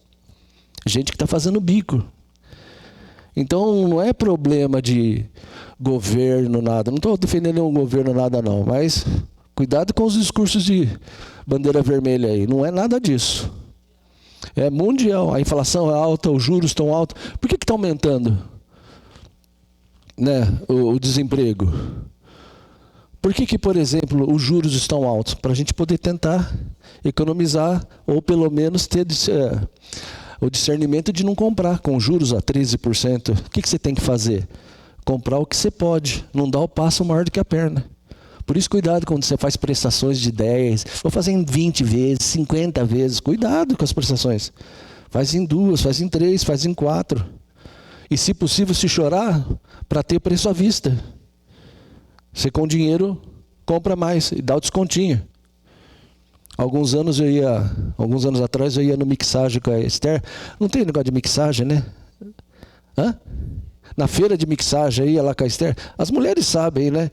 Gente que está fazendo bico. Então não é problema de governo, nada. Não estou defendendo nenhum governo, nada não. Mas cuidado com os discursos de bandeira vermelha aí. Não é nada disso. É mundial. A inflação é alta, os juros estão altos. Por que está aumentando, né, o desemprego? Por que, por exemplo, os juros estão altos? Para a gente poder tentar economizar ou pelo menos ter o discernimento de não comprar com juros a 13%. O que você tem que fazer? Comprar o que você pode, não dar o passo maior do que a perna. Por isso, cuidado quando você faz prestações de 10, vou fazer em 20 vezes, 50 vezes. Cuidado com as prestações. Faz em 2, faz em 3, faz em 4. E se possível, se chorar, para ter preço à vista. Você com dinheiro compra mais e dá o descontinho. Alguns anos atrás eu ia no mixagem com a Esther. Não tem negócio de mixagem, né? Hã? Na feira de mixagem, eu ia lá com a Esther. As mulheres sabem, né?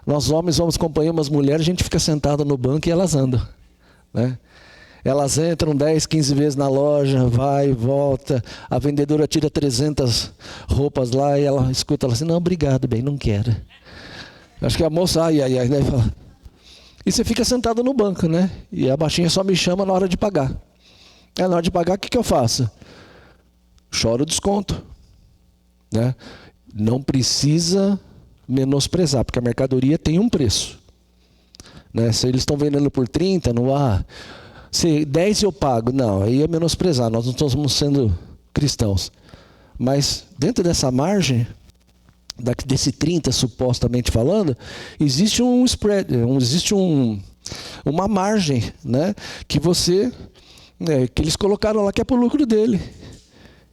Nós homens vamos acompanhando as mulheres, a gente fica sentado no banco e elas andam, né? Elas entram 10, 15 vezes na loja, vai, volta. A vendedora tira 300 roupas lá e ela escuta ela assim, não, obrigado, bem, não quero. Acho que a moça, ai, né? Fala. E você fica sentado no banco, né? E a baixinha só me chama na hora de pagar. Na hora de pagar, o que eu faço? Choro o desconto, né? Não precisa menosprezar, porque a mercadoria tem um preço, né? Se eles estão vendendo por 30, no ar, se 10 eu pago, não, aí é menosprezar, nós não estamos sendo cristãos. Mas dentro dessa margem, desse 30 supostamente falando, existe um spread, existe uma margem, né, que que eles colocaram lá que é para o lucro dele.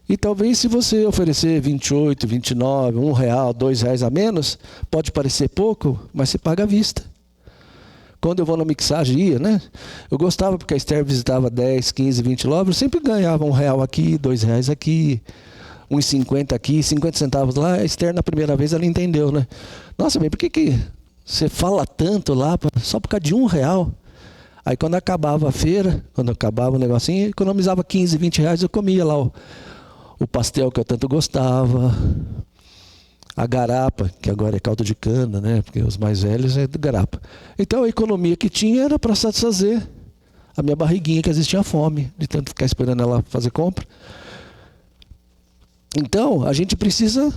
E talvez se você oferecer 28, 29, R$1, R$2 a menos, pode parecer pouco, mas você paga à vista. Quando eu vou na mixagem, ia, né? Eu gostava porque a Esther visitava 10, 15, 20 lojas, eu sempre ganhava R$1 aqui, R$2 aqui, 1,50 aqui, 50 centavos lá. A Esther, na primeira vez, ela entendeu, né? Nossa, bem, por que você fala tanto lá só por causa de R$1? Aí quando acabava a feira, quando acabava o negocinho, economizava 15, 20 reais, eu comia lá o pastel que eu tanto gostava, a garapa, que agora é caldo de cana, né? Porque os mais velhos é do garapa. Então a economia que tinha era para satisfazer a minha barriguinha, que às vezes tinha fome, de tanto ficar esperando ela fazer compra. Então, a gente precisa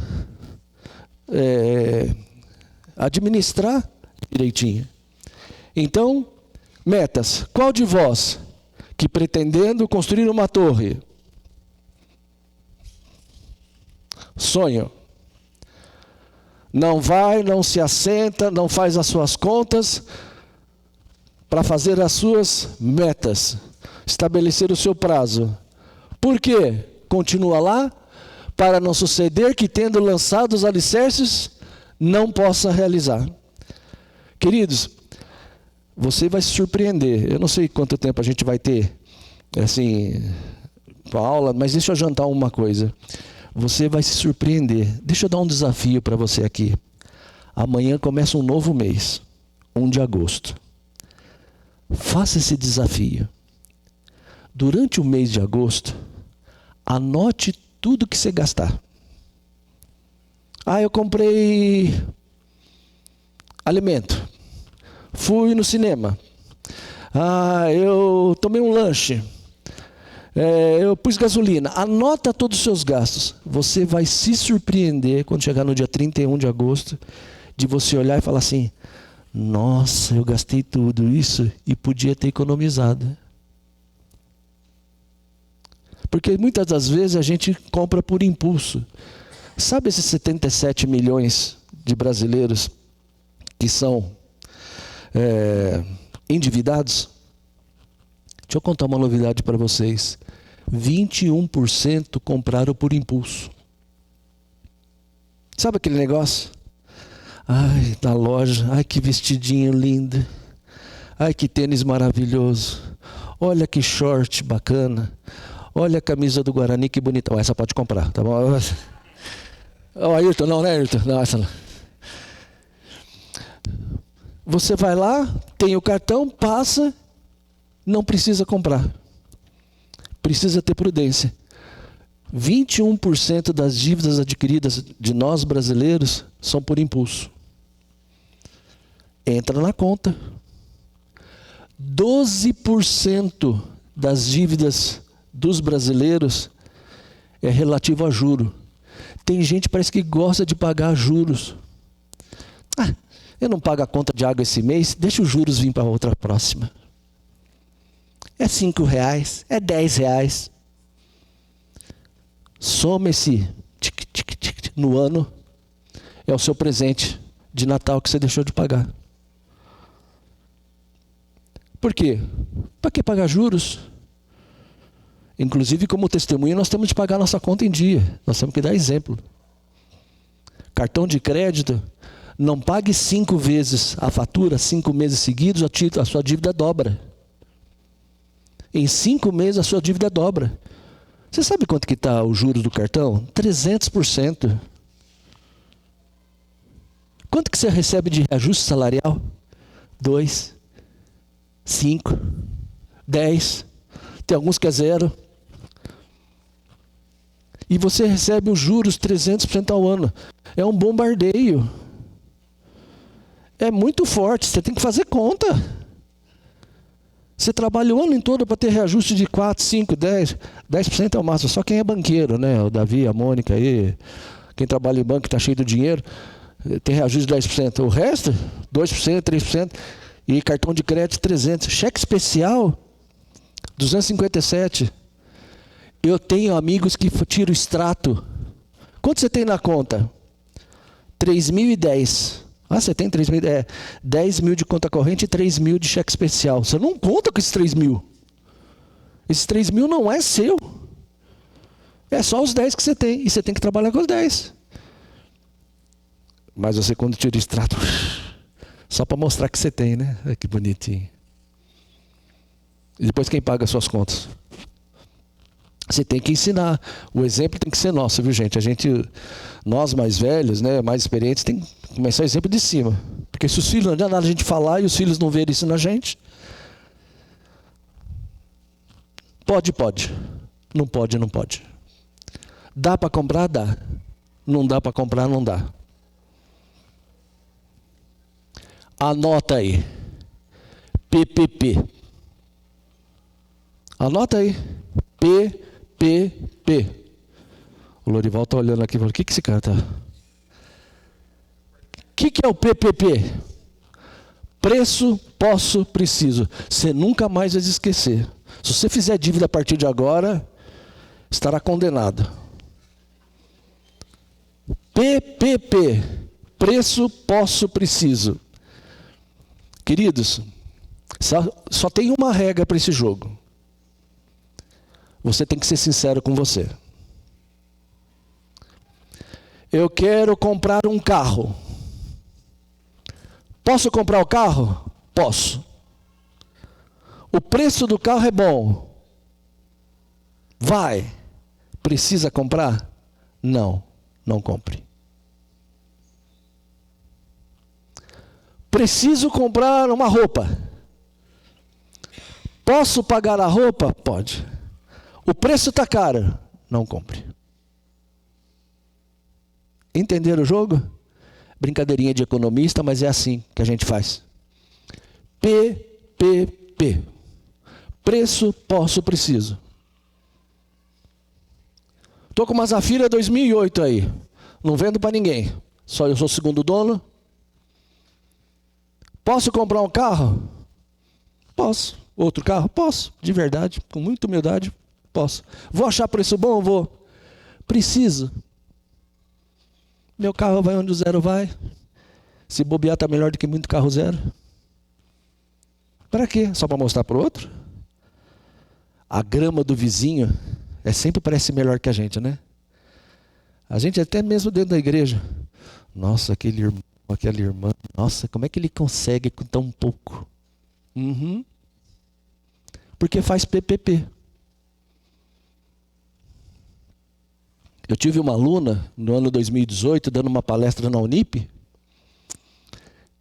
administrar direitinho. Então, metas. Qual de vós que pretendendo construir uma torre, sonho, não se assenta, não faz as suas contas para fazer as suas metas, estabelecer o seu prazo? Por quê? Continua lá, para não suceder que, tendo lançado os alicerces, não possa realizar. Queridos, você vai se surpreender. Eu não sei quanto tempo a gente vai ter, assim, com a aula, mas deixa eu adiantar uma coisa. Você vai se surpreender. Deixa eu dar um desafio para você aqui. Amanhã começa um novo mês, 1 de agosto. Faça esse desafio. Durante o mês de agosto, anote tudo que você gastar. Eu comprei alimento. Fui no cinema. Eu tomei um lanche. Eu pus gasolina. Anota todos os seus gastos. Você vai se surpreender quando chegar no dia 31 de agosto, de você olhar e falar assim, nossa, eu gastei tudo isso e podia ter economizado. Porque muitas das vezes a gente compra por impulso. Sabe esses 77 milhões de brasileiros que são endividados? Deixa eu contar uma novidade para vocês. 21% compraram por impulso. Sabe aquele negócio? Ai, na loja, ai que vestidinho lindo. Ai que tênis maravilhoso. Olha que short bacana. Olha a camisa do Guarani, que bonita. Essa pode comprar, tá bom? Ayrton, não, né, Ayrton? Não, essa não. Você vai lá, tem o cartão, passa, não precisa comprar. Precisa ter prudência. 21% das dívidas adquiridas de nós brasileiros são por impulso. Entra na conta. 12% das dívidas dos brasileiros é relativo a juro. Tem gente que parece que gosta de pagar juros. Eu não pago a conta de água esse mês, deixa os juros vir para a outra próxima. É R$5, é R$10. Soma esse no ano, é o seu presente de Natal que você deixou de pagar. Por quê? Para que pagar juros? Inclusive, como testemunha, nós temos de pagar nossa conta em dia. Nós temos que dar exemplo. Cartão de crédito, não pague 5 vezes a fatura, 5 meses seguidos, a sua dívida dobra. Em 5 meses a sua dívida dobra. Você sabe quanto que está o juros do cartão? 300%. Quanto que você recebe de reajuste salarial? 2, 5, 10. Tem alguns que é 0. E você recebe os juros 300% ao ano. É um bombardeio. É muito forte, você tem que fazer conta. Você trabalha o ano todo para ter reajuste de 4, 5, 10. 10% é o máximo. Só quem é banqueiro, né? O Davi, a Mônica aí. Quem trabalha em banco está cheio de dinheiro. Tem reajuste de 10%. O resto, 2%, 3%. E cartão de crédito, 300. Cheque especial, 257. Eu tenho amigos que tiram o extrato. Quanto você tem na conta? 3.010. Você tem 3.000, 10 mil de conta corrente e 3 mil de cheque especial. Você não conta com esses 3 mil. Esses 3 mil não é seu. É só os 10 que você tem. E você tem que trabalhar com os 10. Mas você, quando tira o extrato, só para mostrar que você tem, né? Que bonitinho. E depois quem paga as suas contas? Você tem que ensinar. O exemplo tem que ser nosso, viu, gente? Nós mais velhos, né, mais experientes, tem que começar o exemplo de cima. Porque se os filhos, não adianta nada a gente falar e os filhos não verem isso na gente. Pode. Não pode, não pode. Dá para comprar? Dá. Não dá para comprar? Não dá. Anota aí. PPP. Anota aí. PPP. O Lorival está olhando aqui e falando, o que esse cara está? O que é o PPP? Preço, posso, preciso. Você nunca mais vai esquecer. Se você fizer dívida a partir de agora, estará condenado. PPP. Preço, posso, preciso. Queridos, só tem uma regra para esse jogo. Você tem que ser sincero com você. Eu quero comprar um carro. Posso comprar o carro? Posso. O preço do carro é bom. Vai. Precisa comprar? Não, não compre. Preciso comprar uma roupa. Posso pagar a roupa? Pode. O preço está caro. Não compre. Entenderam o jogo? Brincadeirinha de economista, mas é assim que a gente faz. PPP. Preço, posso, preciso. Estou com uma Zafira 2008 aí. Não vendo para ninguém. Só eu sou o segundo dono. Posso comprar um carro? Posso. Outro carro? Posso. De verdade, com muita humildade, posso. Vou achar preço bom? Vou. Preciso. Meu carro vai onde o zero vai. Se bobear está melhor do que muito carro zero. Para quê? Só para mostrar para o outro? A grama do vizinho sempre parece melhor que a gente, né? A gente até mesmo dentro da igreja. Nossa, aquele irmão, aquela irmã. Nossa, como é que ele consegue com tão pouco? Porque faz PPP. Eu tive uma aluna no ano 2018 dando uma palestra na Unip.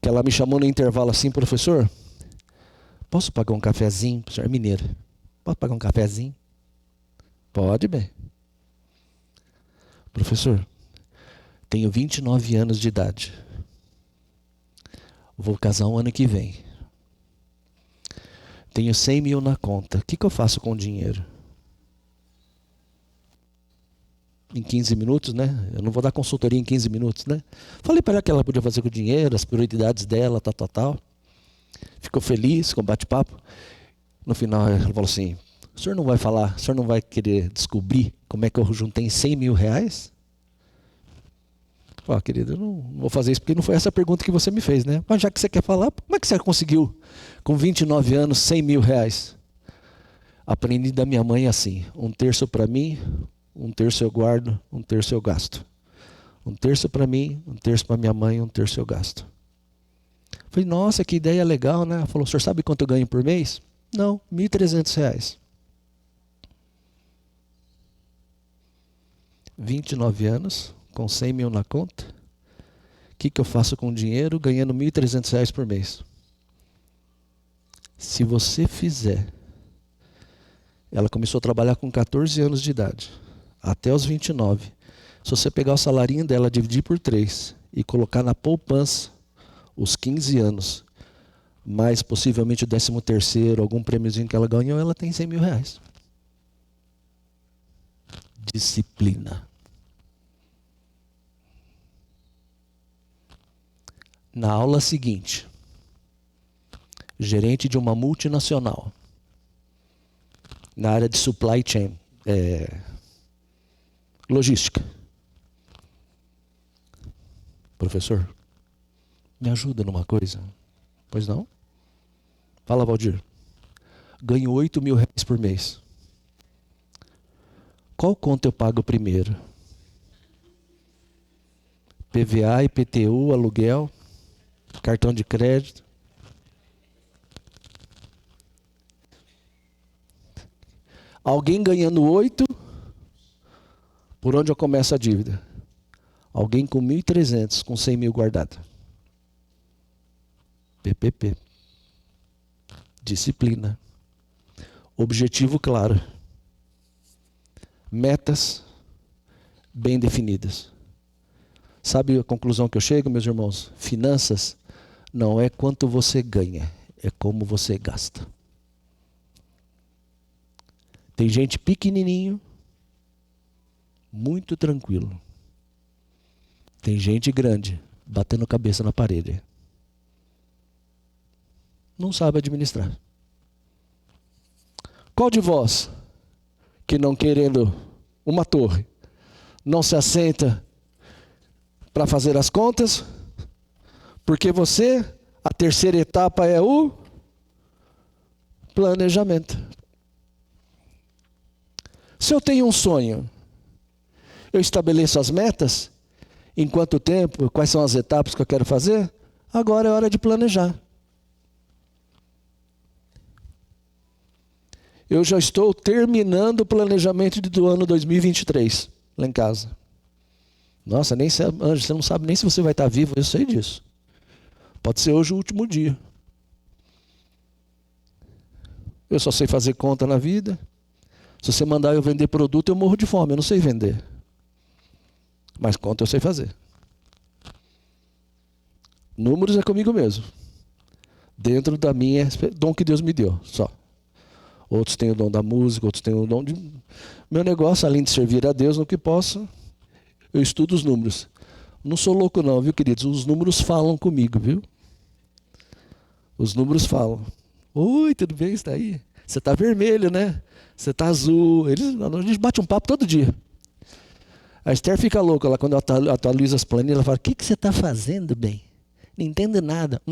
que ela me chamou no intervalo assim: professor, posso pagar um cafezinho? O senhor é mineiro. Posso pagar um cafezinho? Pode, bem. Professor, tenho 29 anos de idade. Vou casar um ano que vem. Tenho 100 mil na conta. O que eu faço com o dinheiro? Em 15 minutos, né? Eu não vou dar consultoria em 15 minutos, né? Falei para ela que ela podia fazer com o dinheiro, as prioridades dela, tal. Ficou feliz com o bate-papo. No final, ela falou assim: o senhor não vai falar, o senhor não vai querer descobrir como é que eu juntei 100 mil reais? Ó, querida, eu não vou fazer isso porque não foi essa pergunta que você me fez, né? Mas já que você quer falar, como é que você conseguiu, com 29 anos, 100 mil reais? Aprendi da minha mãe assim: 1/3 para mim, 1/3 eu guardo, 1/3 eu gasto. 1/3 para mim, 1/3 para minha mãe, 1/3 eu gasto. Falei, nossa, que ideia legal, né? Ela falou: o senhor sabe quanto eu ganho por mês? Não, R$ 1.300. 29 anos, com 100 mil na conta. O que eu faço com o dinheiro ganhando R$ 1.300 por mês? Se você fizer... Ela começou a trabalhar com 14 anos de idade, até os 29. Se você pegar o salarinho dela, dividir por 3 e colocar na poupança os 15 anos, mais possivelmente o 13º, algum prêmiozinho que ela ganhou, ela tem 100 mil reais. Disciplina. Na aula seguinte, gerente de uma multinacional, na área de supply chain, logística. Professor, me ajuda numa coisa? Pois não? Fala, Valdir. Ganho 8 mil reais por mês. Qual conta eu pago primeiro? PVA, IPTU, aluguel, cartão de crédito. Alguém ganhando 8, por onde eu começo a dívida? Alguém com 1.300, com 100 mil guardado. PPP. Disciplina. Objetivo claro. Metas bem definidas. Sabe a conclusão que eu chego, meus irmãos? Finanças não é quanto você ganha, é como você gasta. Tem gente pequenininho, muito tranquilo. Tem gente grande, batendo cabeça na parede. Não sabe administrar. Qual de vós, que não querendo uma torre, não se assenta para fazer as contas? Porque você, a terceira etapa é o planejamento. Se eu tenho um sonho, eu estabeleço as metas, em quanto tempo, quais são as etapas que eu quero fazer? Agora é hora de planejar. Eu já estou terminando o planejamento do ano 2023, lá em casa. Nossa, nem sabe, Anjo, você não sabe nem se você vai estar vivo, eu sei disso. Pode ser hoje o último dia. Eu só sei fazer conta na vida. Se você mandar eu vender produto, eu morro de fome, eu não sei vender. Mas conta eu sei fazer. Números é comigo mesmo. Dentro da minha dom que Deus me deu, só. Outros têm o dom da música, outros têm o dom de... Meu negócio, além de servir a Deus no que posso, eu estudo os números. Não sou louco não, viu, queridos? Os números falam comigo, viu? Os números falam. Oi, tudo bem? Está aí? Você está vermelho, né? Você está azul. A gente bate um papo todo dia. A Esther fica louca lá quando eu atualizo as planilhas. Ela fala: o que você está fazendo, bem? Não entendo nada.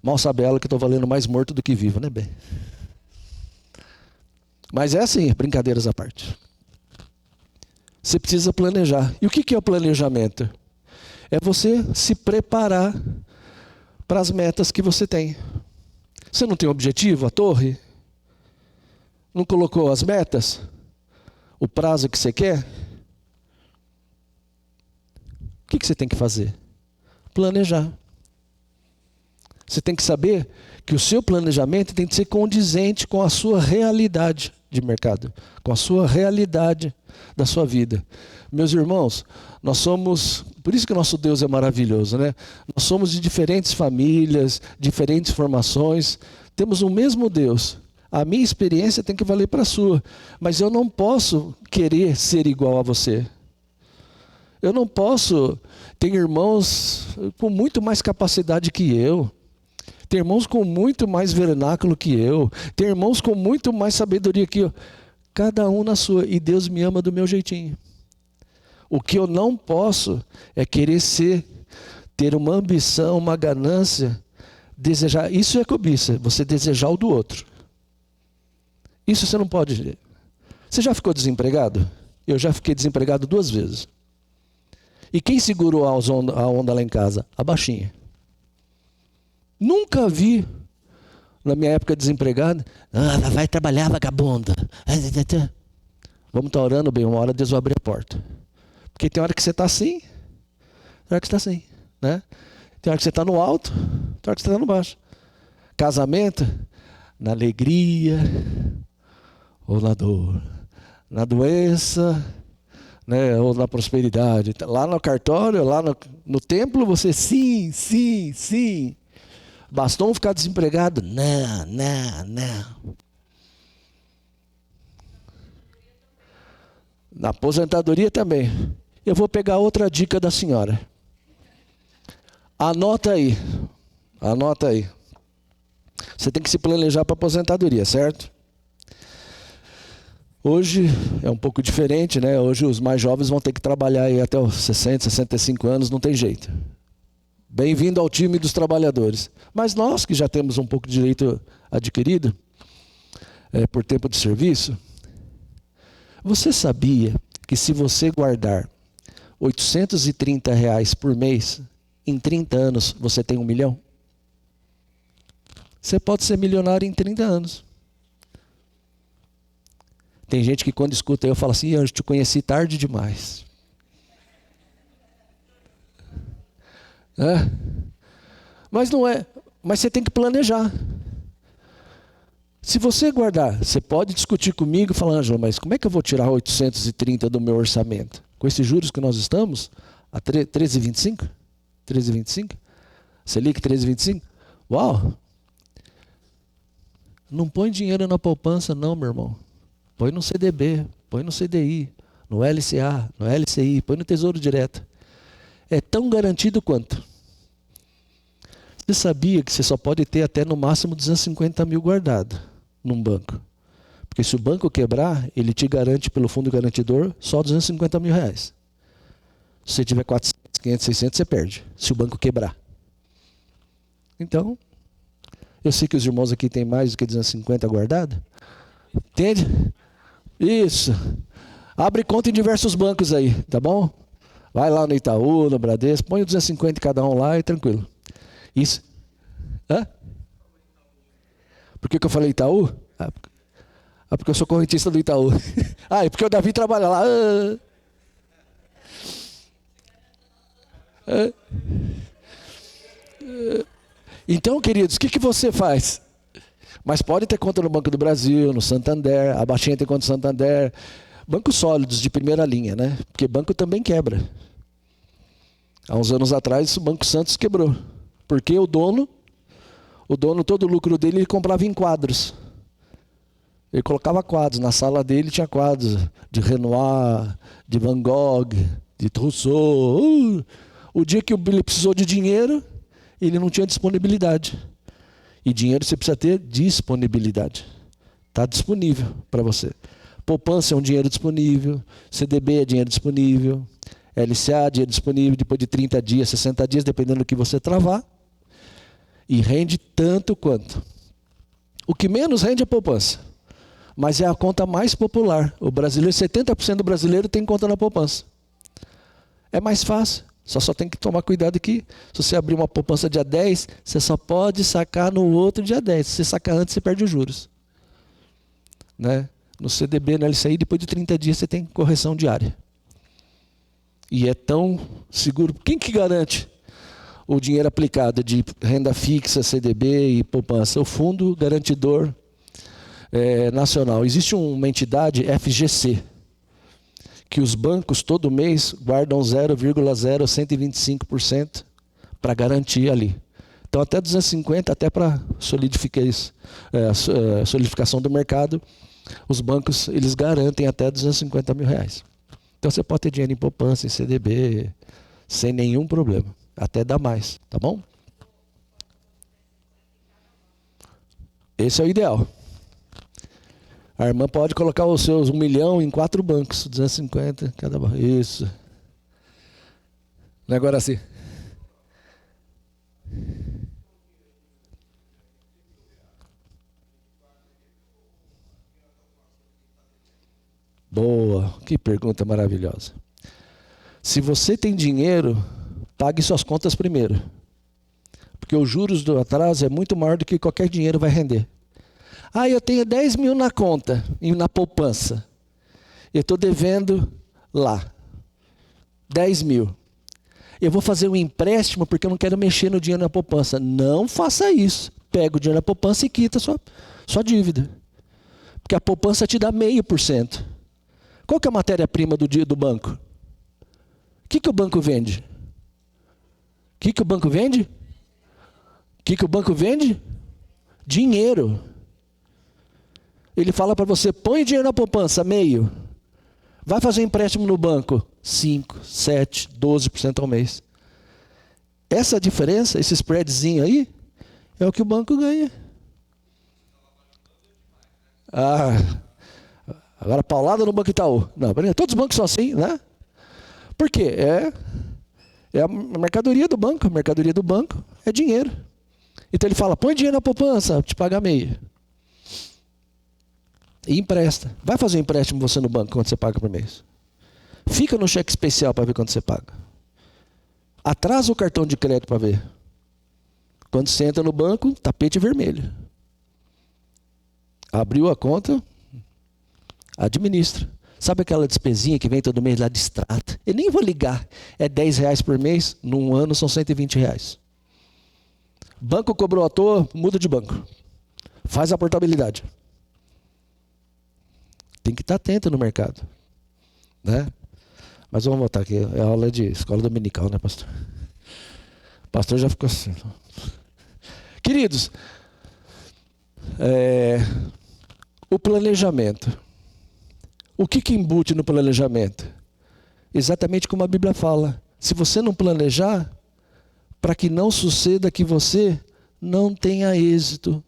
Mal sabe ela que estou valendo mais morto do que vivo, né, bem? Mas é assim, brincadeiras à parte. Você precisa planejar. E o que é o planejamento? É você se preparar para as metas que você tem. Você não tem objetivo, a torre? Não colocou as metas? O prazo que você quer? O que você tem que fazer? Planejar. Você tem que saber que o seu planejamento tem que ser condizente com a sua realidade de mercado, com a sua realidade da sua vida. Meus irmãos, nós somos, por isso que nosso Deus é maravilhoso, né? Nós somos de diferentes famílias, diferentes formações, temos o mesmo Deus. A minha experiência tem que valer para a sua, mas eu não posso querer ser igual a você. Eu não posso ter irmãos com muito mais capacidade que eu. Tem irmãos com muito mais vernáculo que eu. Tem irmãos com muito mais sabedoria que eu. Cada um na sua. E Deus me ama do meu jeitinho. O que eu não posso é querer ter uma ambição, uma ganância, desejar. Isso é cobiça, você desejar o do outro. Isso você não pode. Você já ficou desempregado? Eu já fiquei desempregado 2 vezes. E quem segurou a onda lá em casa? A baixinha. Nunca vi, na minha época desempregado, vai trabalhar, vagabunda. Vamos estar orando bem, uma hora Deus vai abrir a porta. Porque tem hora que você está assim, tem hora que você está assim. Né? Tem hora que você está no alto, tem hora que você está no baixo. Casamento, na alegria ou na dor. Na doença, né, ou na prosperidade. Lá no cartório, lá no templo, você sim, sim, sim. Bastou ficar desempregado? Não, não, não. Na aposentadoria também. Eu vou pegar outra dica da senhora. Anota aí. Anota aí. Você tem que se planejar para aposentadoria, certo? Hoje é um pouco diferente, né? Hoje os mais jovens vão ter que trabalhar aí até os 60, 65 anos, não tem jeito. Bem-vindo ao time dos trabalhadores. Mas nós que já temos um pouco de direito adquirido, por tempo de serviço, você sabia que se você guardar R$830 por mês, em 30 anos você tem 1 milhão? Você pode ser milionário em 30 anos. Tem gente que quando escuta eu falo assim, eu te conheci tarde demais. Mas não é. Mas você tem que planejar. Se você guardar, você pode discutir comigo e falar, Ângelo, mas como é que eu vou tirar 830 do meu orçamento? Com esses juros que nós estamos, a 13,25? 13,25? Selic 13,25? Uau! Não põe dinheiro na poupança não, meu irmão. Põe no CDB, põe no CDI, no LCA, no LCI, põe no Tesouro Direto. É tão garantido quanto. Você sabia que você só pode ter até no máximo 250 mil guardado num banco? Porque se o banco quebrar, ele te garante pelo fundo garantidor só 250 mil reais. Se você tiver 400, 500, 600, você perde, se o banco quebrar. Então, eu sei que os irmãos aqui têm mais do que 250 guardado. Entende? Isso. Abre conta em diversos bancos aí, tá bom? Vai lá no Itaú, no Bradesco, põe 250 cada um lá e tranquilo. Isso. Por que eu falei Itaú? Porque eu sou correntista do Itaú. É porque o Davi trabalha lá. Então, queridos, o que você faz? Mas pode ter conta no Banco do Brasil, no Santander, a baixinha tem conta no Santander. Bancos sólidos, de primeira linha, né? Porque banco também quebra. Há uns anos atrás, o Banco Santos quebrou. Porque o dono, todo o lucro dele, ele comprava em quadros. Ele colocava quadros. Na sala dele tinha quadros de Renoir, de Van Gogh, de Rousseau. O dia que ele precisou de dinheiro, ele não tinha disponibilidade. E dinheiro você precisa ter disponibilidade. Está disponível para você. Poupança é um dinheiro disponível, CDB é dinheiro disponível, LCA é dinheiro disponível depois de 30 dias, 60 dias, dependendo do que você travar. E rende tanto quanto. O que menos rende é poupança. Mas é a conta mais popular. O brasileiro, 70% do brasileiro tem conta na poupança. É mais fácil. Só tem que tomar cuidado que se você abrir uma poupança dia 10, você só pode sacar no outro dia 10. Se você sacar antes, você perde os juros. Né? No CDB, no LCI, depois de 30 dias, você tem correção diária. e é tão seguro. Quem que garante o dinheiro aplicado de renda fixa, CDB e poupança? O Fundo Garantidor Nacional. Existe uma entidade, FGC, que os bancos todo mês guardam 0,0125% para garantir ali. Então até 250, até para solidificação do mercado, os bancos eles garantem até R$250 mil. Então você pode ter dinheiro em poupança, em CDB, sem nenhum problema. Até dá mais, tá bom? Esse é o ideal. A irmã pode colocar os seus 1 milhão em 4 bancos, 250 cada banco. Isso. Agora sim. Boa, que pergunta maravilhosa. Se você tem dinheiro, pague suas contas primeiro. Porque os juros do atraso é muito maior do que qualquer dinheiro vai render. Ah, eu tenho 10 mil na conta e na poupança. Eu estou devendo lá 10 mil. Eu vou fazer um empréstimo porque eu não quero mexer no dinheiro na poupança. Não faça isso. Pega o dinheiro na poupança e quita sua dívida. Porque a poupança te dá 0,5%. Qual que é a matéria-prima do banco? O que o banco vende? O que o banco vende? O que o banco vende? Dinheiro. Ele fala para você, põe dinheiro na poupança, 0,5%. Vai fazer empréstimo no banco, 5%, 7%, 12% ao mês. Essa diferença, esse spreadzinho aí, é o que o banco ganha. Agora paulada no Banco Itaú. Não, todos os bancos são assim, né? Por quê? É a mercadoria do banco. A mercadoria do banco é dinheiro. Então ele fala, põe dinheiro na poupança, te paga 0,5%. E empresta. Vai fazer um empréstimo você no banco, quanto você paga por mês. Fica no cheque especial para ver quanto você paga. Atrasa o cartão de crédito para ver. Quando você entra no banco, tapete vermelho. Abriu a conta, administra. Sabe aquela despesinha que vem todo mês lá de extrato? Eu nem vou ligar. É R$10 por mês, num ano são R$120. Banco cobrou à toa, muda de banco. Faz a portabilidade. Tem que estar atento no mercado, né? Mas vamos voltar aqui. É aula de escola dominical, né, pastor? O pastor já ficou assim. Queridos, o planejamento. O que embute no planejamento? Exatamente como a Bíblia fala. Se você não planejar, para que não suceda que você não tenha êxito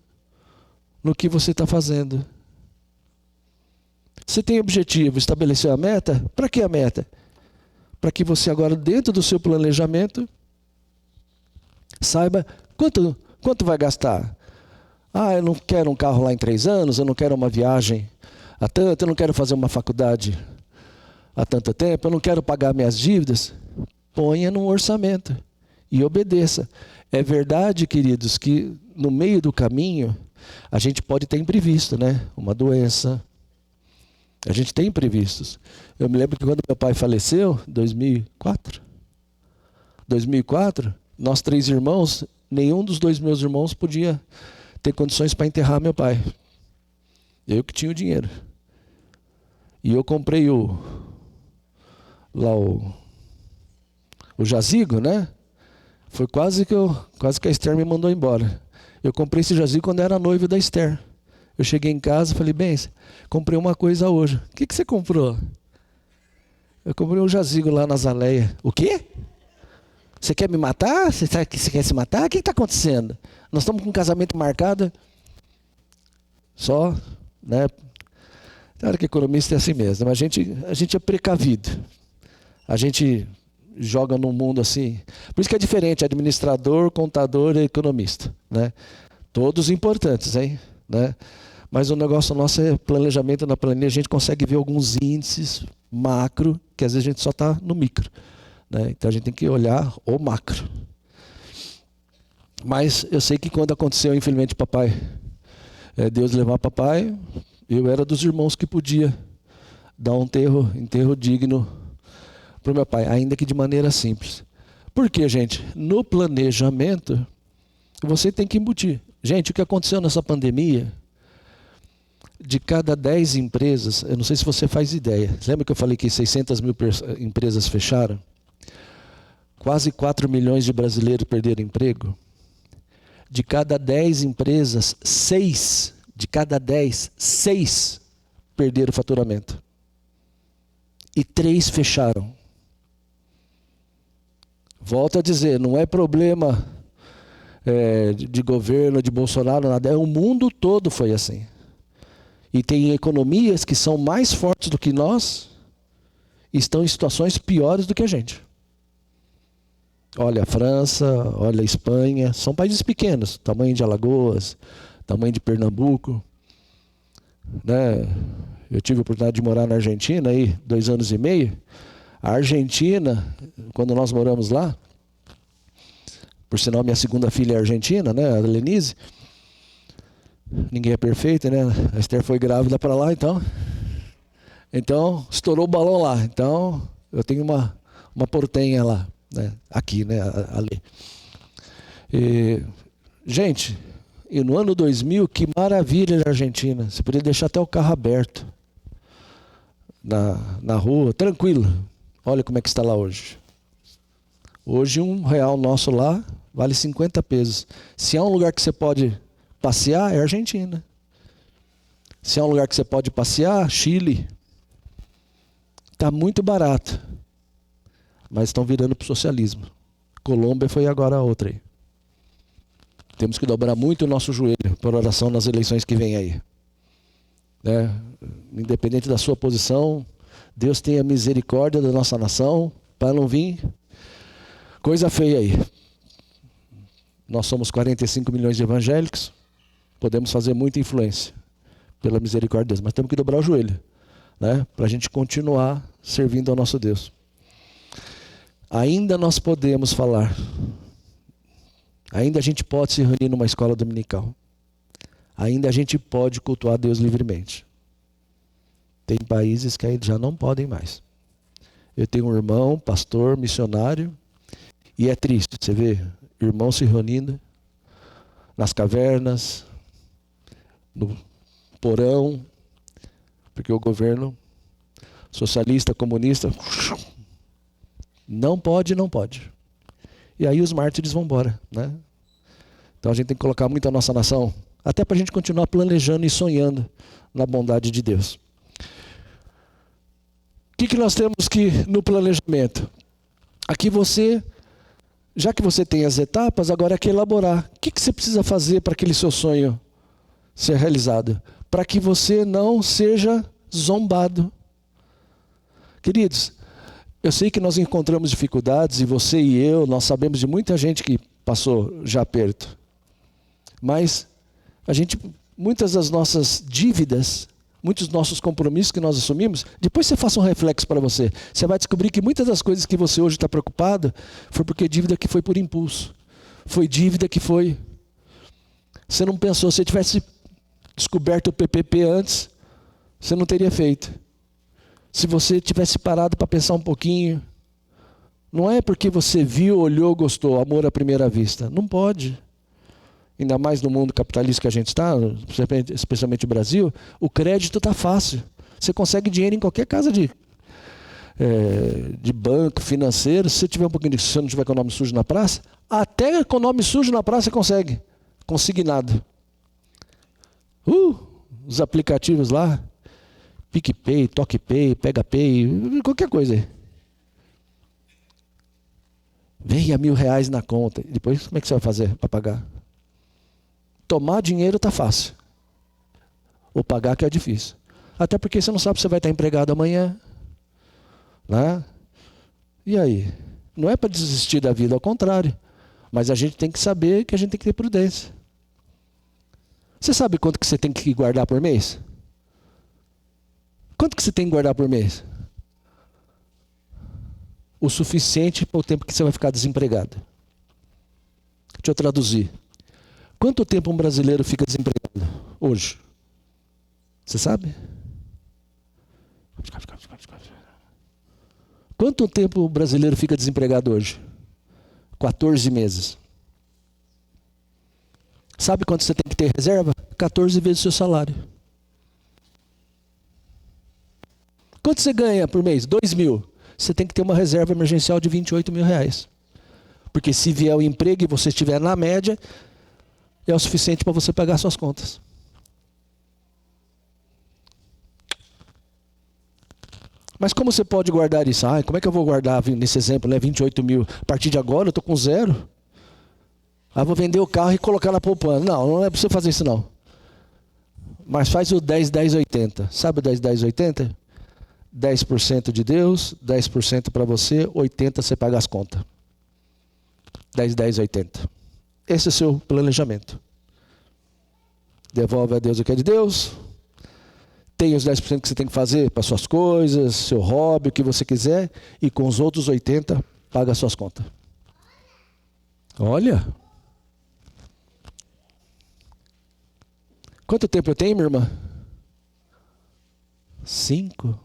no que você está fazendo. Você tem objetivo, estabeleceu a meta? Para que a meta? Para que você agora, dentro do seu planejamento, saiba quanto vai gastar. Eu não quero um carro lá em 3 anos, eu não quero uma viagem há tanto, eu não quero fazer uma faculdade há tanto tempo, eu não quero pagar minhas dívidas. Ponha num orçamento e obedeça. É verdade, queridos, que no meio do caminho a gente pode ter imprevisto, né? Uma doença. A gente tem imprevistos. Eu me lembro que quando meu pai faleceu, 2004, nós 3 irmãos, nenhum dos 2 meus irmãos podia ter condições para enterrar meu pai. Eu que tinha o dinheiro. E eu comprei o jazigo, né? Foi quase que a Esther me mandou embora. Eu comprei esse jazigo quando eu era noivo da Esther. Eu cheguei em casa e falei, bem, comprei uma coisa hoje. O que você comprou? Eu comprei um jazigo lá na Azaleia. O quê? Você quer me matar? Você quer se matar? O que está acontecendo? Nós estamos com um casamento marcado. Só, né? Claro que economista é assim mesmo, mas a gente é precavido. A gente joga num mundo assim. Por isso que é diferente administrador, contador e economista, né? Todos importantes, hein? Né? Mas o negócio nosso é planejamento. Na planilha a gente consegue ver alguns índices macro, que às vezes a gente só está no micro, né? Então a gente tem que olhar o macro. Mas eu sei que quando aconteceu, infelizmente, papai, Deus levar papai, eu era dos irmãos que podia dar um enterro digno para o meu pai, ainda que de maneira simples. Por quê, gente? No planejamento, você tem que embutir. Gente, o que aconteceu nessa pandemia, de cada 10 empresas, eu não sei se você faz ideia, lembra que eu falei que 600 mil empresas fecharam? Quase 4 milhões de brasileiros perderam emprego. De cada 10 empresas, 6 perderam faturamento. E 3 fecharam. Volto a dizer, não é problema de governo, de Bolsonaro, nada. O mundo todo foi assim. E tem economias que são mais fortes do que nós e estão em situações piores do que a gente. Olha a França, olha a Espanha, são países pequenos, tamanho de Alagoas, tamanho de Pernambuco. Né? Eu tive a oportunidade de morar na Argentina aí 2 anos e meio. A Argentina, quando nós moramos lá, por sinal minha segunda filha é argentina, né, a Lenise. Ninguém é perfeito, né? A Esther foi grávida para lá, então estourou o balão lá. Então eu tenho uma portenha lá, né? Aqui, né? Ali. Gente, e no ano 2000, que maravilha a Argentina. Você podia deixar até o carro aberto na rua, tranquilo. Olha como é que está lá hoje. Hoje R$1 nosso lá vale 50 pesos. Se há um lugar que você pode passear, é Argentina. Se há um lugar que você pode passear, Chile. Está muito barato. Mas estão virando para o socialismo. Colômbia foi agora a outra aí. Temos que dobrar muito o nosso joelho para oração nas eleições que vêm aí. Né? Independente da sua posição, Deus tenha misericórdia da nossa nação, para não vir coisa feia aí. Nós somos 45 milhões de evangélicos, podemos fazer muita influência, pela misericórdia de Deus, mas temos que dobrar o joelho, né? Para a gente continuar servindo ao nosso Deus. Ainda nós podemos falar, ainda a gente pode se reunir numa escola dominical, ainda a gente pode cultuar a Deus livremente. Tem países que aí já não podem mais. Eu tenho um irmão, pastor, missionário, e é triste, você vê irmãos se reunindo nas cavernas, no porão, porque o governo socialista, comunista, não pode. E aí os mártires vão embora, né? Então a gente tem que colocar muito a nossa nação, até para a gente continuar planejando e sonhando na bondade de Deus. O que nós temos que no planejamento? Aqui você, já que você tem as etapas, agora é que elaborar. O que você precisa fazer para aquele seu sonho ser realizado? Para que você não seja zombado. Queridos, eu sei que nós encontramos dificuldades, e você e eu, nós sabemos de muita gente que passou já perto. Mas muitas das nossas dívidas, muitos dos nossos compromissos que nós assumimos, depois você faça um reflexo para você. Você vai descobrir que muitas das coisas que você hoje está preocupado foi porque dívida que foi por impulso. Foi dívida que foi... Você não pensou, se você tivesse descoberto o PPP antes, você não teria feito. Se você tivesse parado para pensar um pouquinho, não é porque você viu, olhou, gostou, amor à primeira vista. Não pode. Ainda mais no mundo capitalista que a gente está, especialmente o Brasil, o crédito está fácil. Você consegue dinheiro em qualquer casa de banco, financeiro. Se você tiver um pouquinho se você não tiver com o nome sujo na praça, até com o nome sujo na praça você consegue. Consignado. Os aplicativos lá, PicPay, ToquePay, PegaPay, qualquer coisa aí. Venha R$1.000 na conta. E depois como é que você vai fazer para pagar? Tomar dinheiro está fácil. Ou pagar que é difícil. Até porque você não sabe se você vai estar empregado amanhã. Né? E aí? Não é para desistir da vida, ao contrário. Mas a gente tem que saber que a gente tem que ter prudência. Você sabe quanto que você tem que guardar por mês? Quanto que você tem que guardar por mês? O suficiente para o tempo que você vai ficar desempregado. Deixa eu traduzir. Quanto tempo um brasileiro fica desempregado hoje? Você sabe? Quanto tempo o brasileiro fica desempregado hoje? 14 meses. Sabe quanto você tem que ter reserva? 14 vezes o seu salário. Quanto você ganha por mês? 2.000. Você tem que ter uma reserva emergencial de 28 mil reais. Porque se vier o emprego e você estiver na média, é o suficiente para você pagar suas contas. Mas como você pode guardar isso? Como é que eu vou guardar nesse exemplo, né? 28 mil? A partir de agora eu estou com zero. Vou vender o carro e colocar na poupança. Não é para você fazer isso não. Mas faz o 10, 10, 80. Sabe o 10, 10, 80? 10% de Deus, 10% para você, 80% você paga as contas. 10, 10, 80. Esse é o seu planejamento. Devolve a Deus o que é de Deus. Tem os 10% que você tem que fazer para suas coisas, seu hobby, o que você quiser. E com os outros 80%, paga as suas contas. Olha. Quanto tempo eu tenho, minha irmã? 5.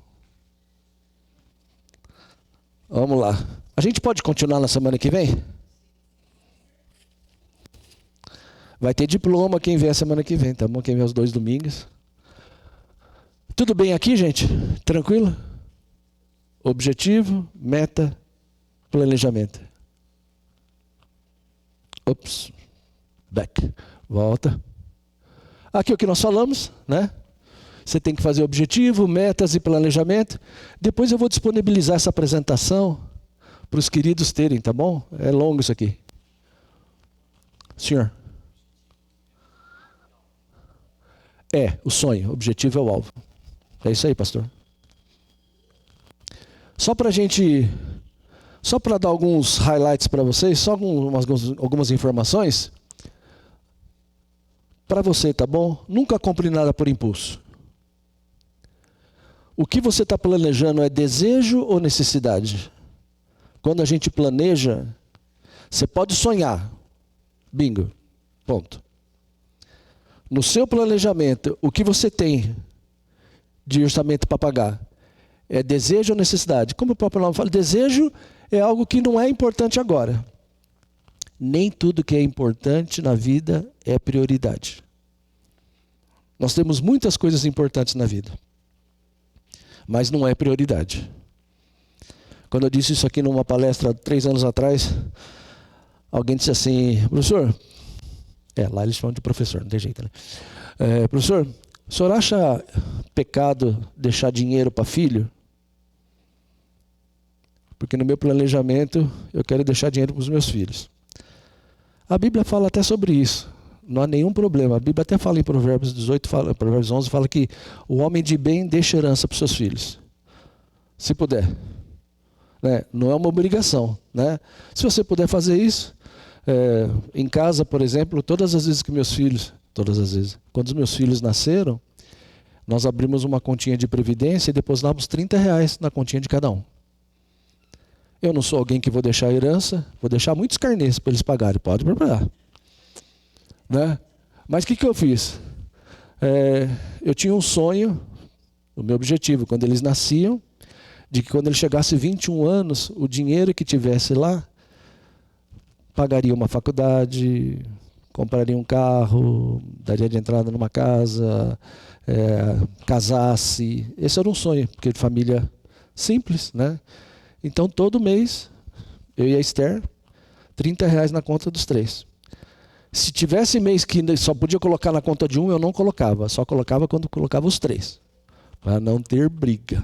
Vamos lá. A gente pode continuar na semana que vem? Vai ter diploma quem vier semana que vem, tá bom? Quem vier os 2 domingos. Tudo bem aqui, gente? Tranquilo? Objetivo, meta, planejamento. Ops. Back. Volta. Aqui é o que nós falamos, né? Você tem que fazer objetivo, metas e planejamento. Depois eu vou disponibilizar essa apresentação para os queridos terem, tá bom? É longo isso aqui. Senhor. O sonho, o objetivo é o alvo. É isso aí, pastor. Só para dar alguns highlights para vocês, só algumas informações. Para você, tá bom? Nunca compre nada por impulso. O que você está planejando é desejo ou necessidade? Quando a gente planeja, você pode sonhar. Bingo. Ponto. No seu planejamento, o que você tem de orçamento para pagar é desejo ou necessidade? Como o próprio nome fala, desejo é algo que não é importante agora. Nem tudo que é importante na vida é prioridade. Nós temos muitas coisas importantes na vida, mas não é prioridade. Quando eu disse isso aqui numa palestra 3 anos atrás, alguém disse assim, professor, lá eles chamam de professor, não tem jeito, né? Professor, o senhor acha pecado deixar dinheiro para filho? Porque no meu planejamento eu quero deixar dinheiro para os meus filhos. A Bíblia fala até sobre isso. Não há nenhum problema. A Bíblia até fala em Provérbios 18, Provérbios 11, fala que o homem de bem deixa herança para os seus filhos. Se puder. Né? Não é uma obrigação. Né? Se você puder fazer isso, em casa, por exemplo, todas as vezes, quando os meus filhos nasceram, nós abrimos uma continha de previdência e depositamos R$30 na continha de cada um. Eu não sou alguém que vou deixar herança, vou deixar muitos carnês para eles pagarem. Pode preparar. Né? Mas o que eu fiz? Eu tinha um sonho, o meu objetivo, quando eles nasciam, de que quando eles chegassem 21 anos, o dinheiro que tivesse lá, pagaria uma faculdade, compraria um carro, daria de entrada numa casa, casasse. Esse era um sonho, porque de família simples, né? Então, todo mês, eu e a Esther, R$30 na conta dos 3. Se tivesse mês que só podia colocar na conta de um, eu não colocava. Só colocava quando colocava os 3. Para não ter briga.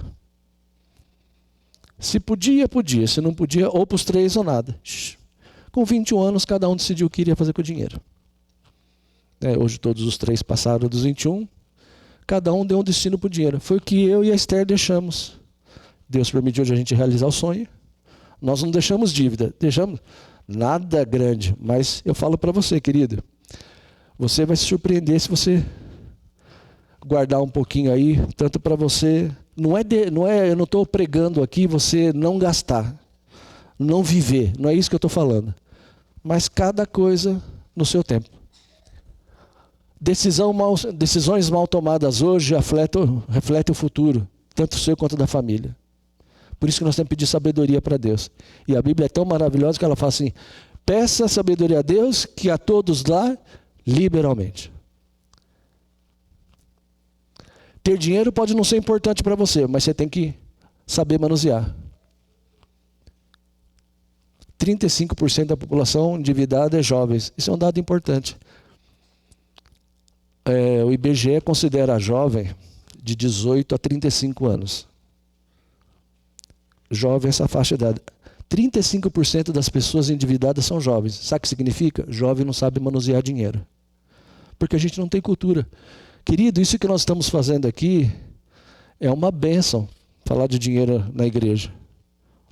Se podia, podia. Se não podia, ou para os 3 ou nada. Com 21 anos, cada um decidiu o que iria fazer com o dinheiro. Hoje todos os 3 passaram dos 21. Cada um deu um destino para o dinheiro. Foi o que eu e a Esther deixamos. Deus permitiu a gente realizar o sonho. Nós não deixamos dívida. Deixamos nada grande. Mas eu falo para você, querido. Você vai se surpreender se você guardar um pouquinho aí. Tanto para você... eu não estou pregando aqui você não gastar. Não viver. Não é isso que eu estou falando. Mas cada coisa no seu tempo. Decisões mal tomadas hoje refletem o futuro. Tanto seu quanto da família. Por isso que nós temos que pedir sabedoria para Deus. E a Bíblia é tão maravilhosa que ela fala assim: peça sabedoria a Deus, que a todos dá liberalmente. Ter dinheiro pode não ser importante para você, mas você tem que saber manusear. 35% da população endividada é jovens. Isso é um dado importante. O IBGE considera jovem de 18 a 35 anos. Jovem, essa faixa de idade. 35% das pessoas endividadas são jovens. Sabe o que significa? Jovem não sabe manusear dinheiro. Porque a gente não tem cultura. Querido, isso que nós estamos fazendo aqui é uma bênção, falar de dinheiro na igreja.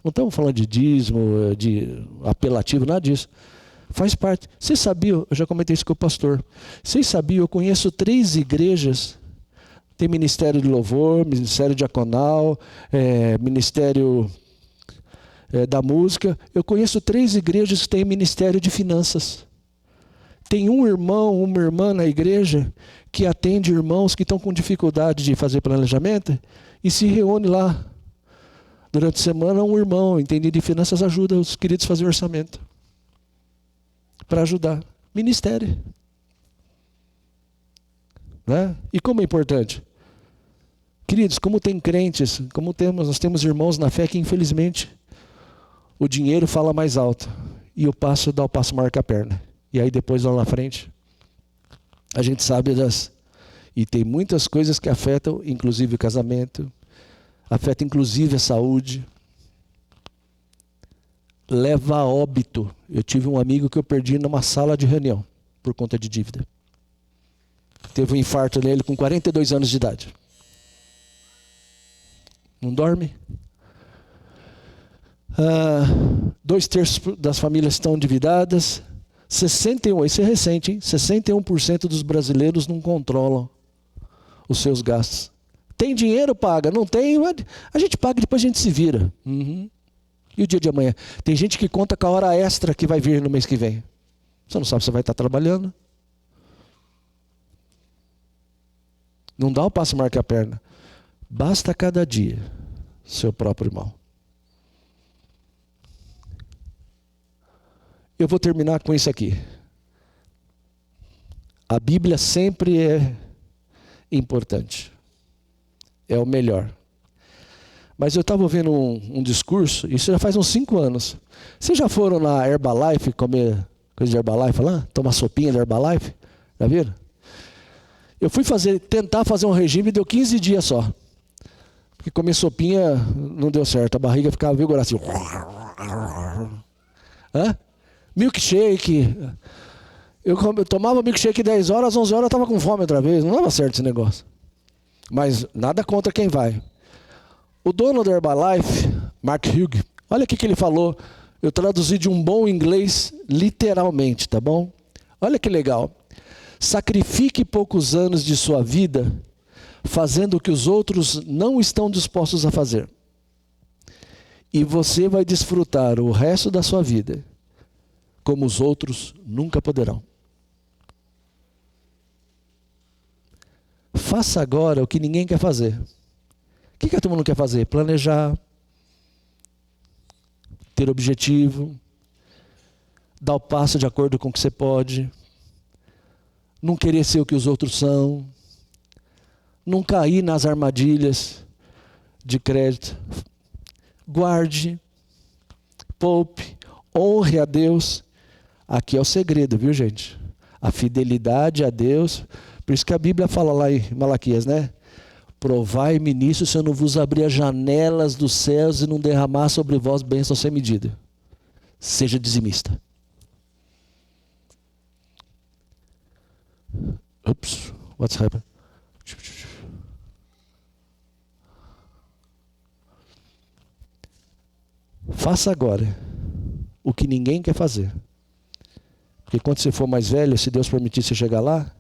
Não estamos falando de dízimo, de apelativo, nada disso. Faz parte. Vocês sabiam, eu já comentei isso com o pastor, vocês sabiam, eu conheço 3 igrejas, tem ministério de louvor, ministério diaconal, ministério da música. Eu conheço 3 igrejas que têm ministério de finanças. Tem um irmão, uma irmã na igreja que atende irmãos que estão com dificuldade de fazer planejamento e se reúne lá. Durante a semana, um irmão entendido de finanças ajuda os queridos a fazer orçamento. Para ajudar. Ministério. Né? E como é importante? Queridos, como tem crentes, nós temos irmãos na fé que infelizmente o dinheiro fala mais alto. E o passo dá o passo maior que a perna. E aí depois lá na frente, a gente sabe E tem muitas coisas que afetam, inclusive o casamento, afeta inclusive a saúde, leva a óbito. Eu tive um amigo que eu perdi numa sala de reunião, por conta de dívida. Teve um infarto nele com 42 anos de idade. Não dorme? 2/3 das famílias estão endividadas. 61, isso é recente, hein? 61% dos brasileiros não controlam os seus gastos. Tem dinheiro, paga. Não tem, a gente paga e depois a gente se vira. Uhum. E o dia de amanhã? Tem gente que conta com a hora extra que vai vir no mês que vem. Você não sabe se vai estar trabalhando. Não dá o passo maior que a perna. Basta cada dia, seu próprio irmão. Eu vou terminar com isso aqui. A Bíblia sempre é importante. É o melhor. Mas eu estava ouvindo um discurso, isso já faz uns 5 anos. Vocês já foram na Herbalife comer coisa de Herbalife lá? Tomar sopinha de Herbalife? Já viram? Eu fui tentar fazer um regime e deu 15 dias só. Porque comer sopinha não deu certo. A barriga ficava vigorada assim. Milkshake. Eu tomava milkshake 10 horas, às 11 horas eu estava com fome outra vez. Não dava certo esse negócio. Mas nada contra quem vai. O dono da Herbalife, Mark Hugh, olha o que ele falou. Eu traduzi de um bom inglês literalmente, tá bom? Olha que legal. Sacrifique poucos anos de sua vida fazendo o que os outros não estão dispostos a fazer. E você vai desfrutar o resto da sua vida como os outros nunca poderão. Faça agora o que ninguém quer fazer. O que a turma não quer fazer? Planejar, ter objetivo, dar o passo de acordo com o que você pode, não querer ser o que os outros são, não cair nas armadilhas de crédito. Guarde, poupe, honre a Deus. Aqui é o segredo, viu, gente? A fidelidade a Deus. Por isso que a Bíblia fala lá em Malaquias, né? Provai-me nisso se eu não vos abrir as janelas dos céus e não derramar sobre vós bênção sem medida. Seja dizimista. Oops, what's happened? Faça agora o que ninguém quer fazer. Porque quando você for mais velho, se Deus permitir você chegar lá,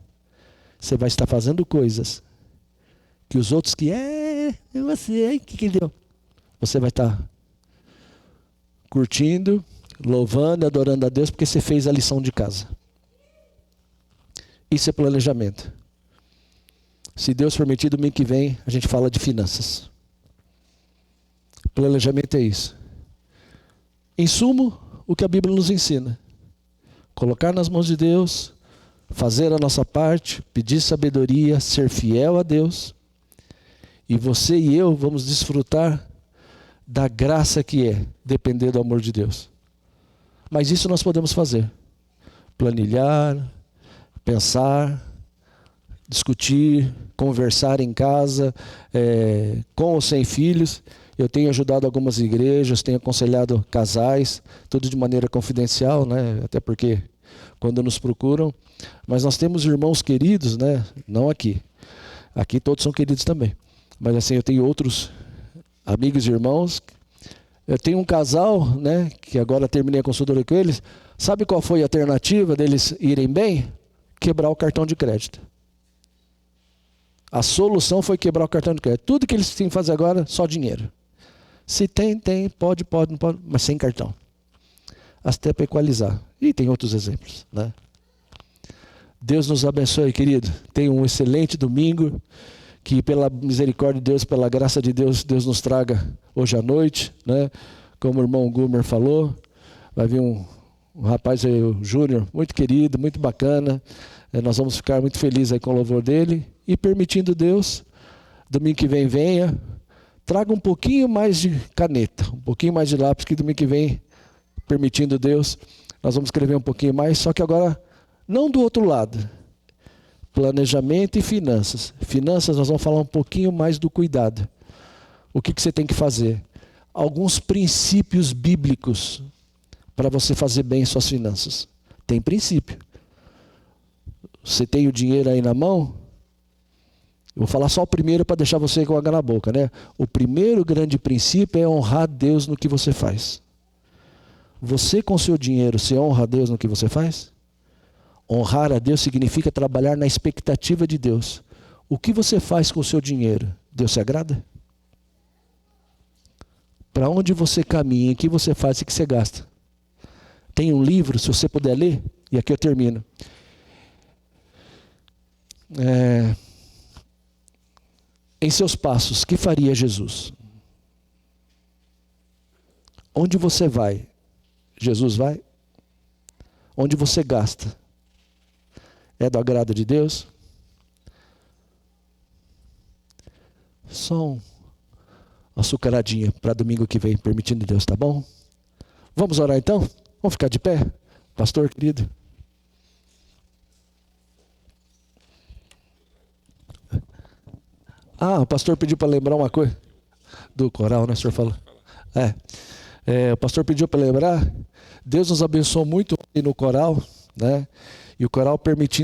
você vai estar fazendo coisas que os outros você, hein? Que deu? Você vai estar curtindo, louvando, adorando a Deus, porque você fez a lição de casa. Isso é planejamento. Se Deus permitir, domingo que vem, a gente fala de finanças. Planejamento é isso. Em sumo, o que a Bíblia nos ensina. Colocar nas mãos de Deus, fazer a nossa parte, pedir sabedoria, ser fiel a Deus. E você e eu vamos desfrutar da graça que é depender do amor de Deus. Mas isso nós podemos fazer. Planilhar, pensar, discutir, conversar em casa, com ou sem filhos. Eu tenho ajudado algumas igrejas, tenho aconselhado casais, tudo de maneira confidencial, né? Até porque quando nos procuram. Mas nós temos irmãos queridos, né? Não aqui. Aqui todos são queridos também. Mas assim, eu tenho outros amigos e irmãos. Eu tenho um casal, né? Que agora terminei a consultoria com eles. Sabe qual foi a alternativa deles irem bem? Quebrar o cartão de crédito. A solução foi quebrar o cartão de crédito. Tudo que eles têm que fazer agora, só dinheiro. Se tem, pode, não pode, mas sem cartão. Até para equalizar. E tem outros exemplos, né? Deus nos abençoe, querido. Tenha um excelente domingo. Que pela misericórdia de Deus, pela graça de Deus, Deus nos traga hoje à noite, né? Como o irmão Gumer falou, vai vir um rapaz aí, o Júnior, muito querido, muito bacana. Nós vamos ficar muito felizes aí com o louvor dele. E permitindo Deus, domingo que vem venha, traga um pouquinho mais de caneta, um pouquinho mais de lápis, que domingo que vem, permitindo Deus, nós vamos escrever um pouquinho mais, só que agora, não do outro lado. Planejamento e finanças. Finanças, nós vamos falar um pouquinho mais do cuidado. O que você tem que fazer? Alguns princípios bíblicos para você fazer bem suas finanças. Tem princípio. Você tem o dinheiro aí na mão? Eu vou falar só o primeiro para deixar você com água na boca, né? O primeiro grande princípio é honrar Deus no que você faz. Você com seu dinheiro, você honra a Deus no que você faz? Honrar a Deus significa trabalhar na expectativa de Deus. O que você faz com o seu dinheiro? Deus se agrada? Para onde você caminha? O que você faz? O que você gasta? Tem um livro, se você puder ler, e aqui eu termino. Em seus passos, que faria Jesus? Onde você vai? Jesus vai? Onde você gasta? É do agrado de Deus? Só uma açucaradinha para domingo que vem, permitindo Deus, tá bom? Vamos orar então? Vamos ficar de pé? Pastor querido. O pastor pediu para lembrar uma coisa do coral, né? O senhor falou. O pastor pediu para lembrar. Deus nos abençoou muito no coral, né? E o coral permitindo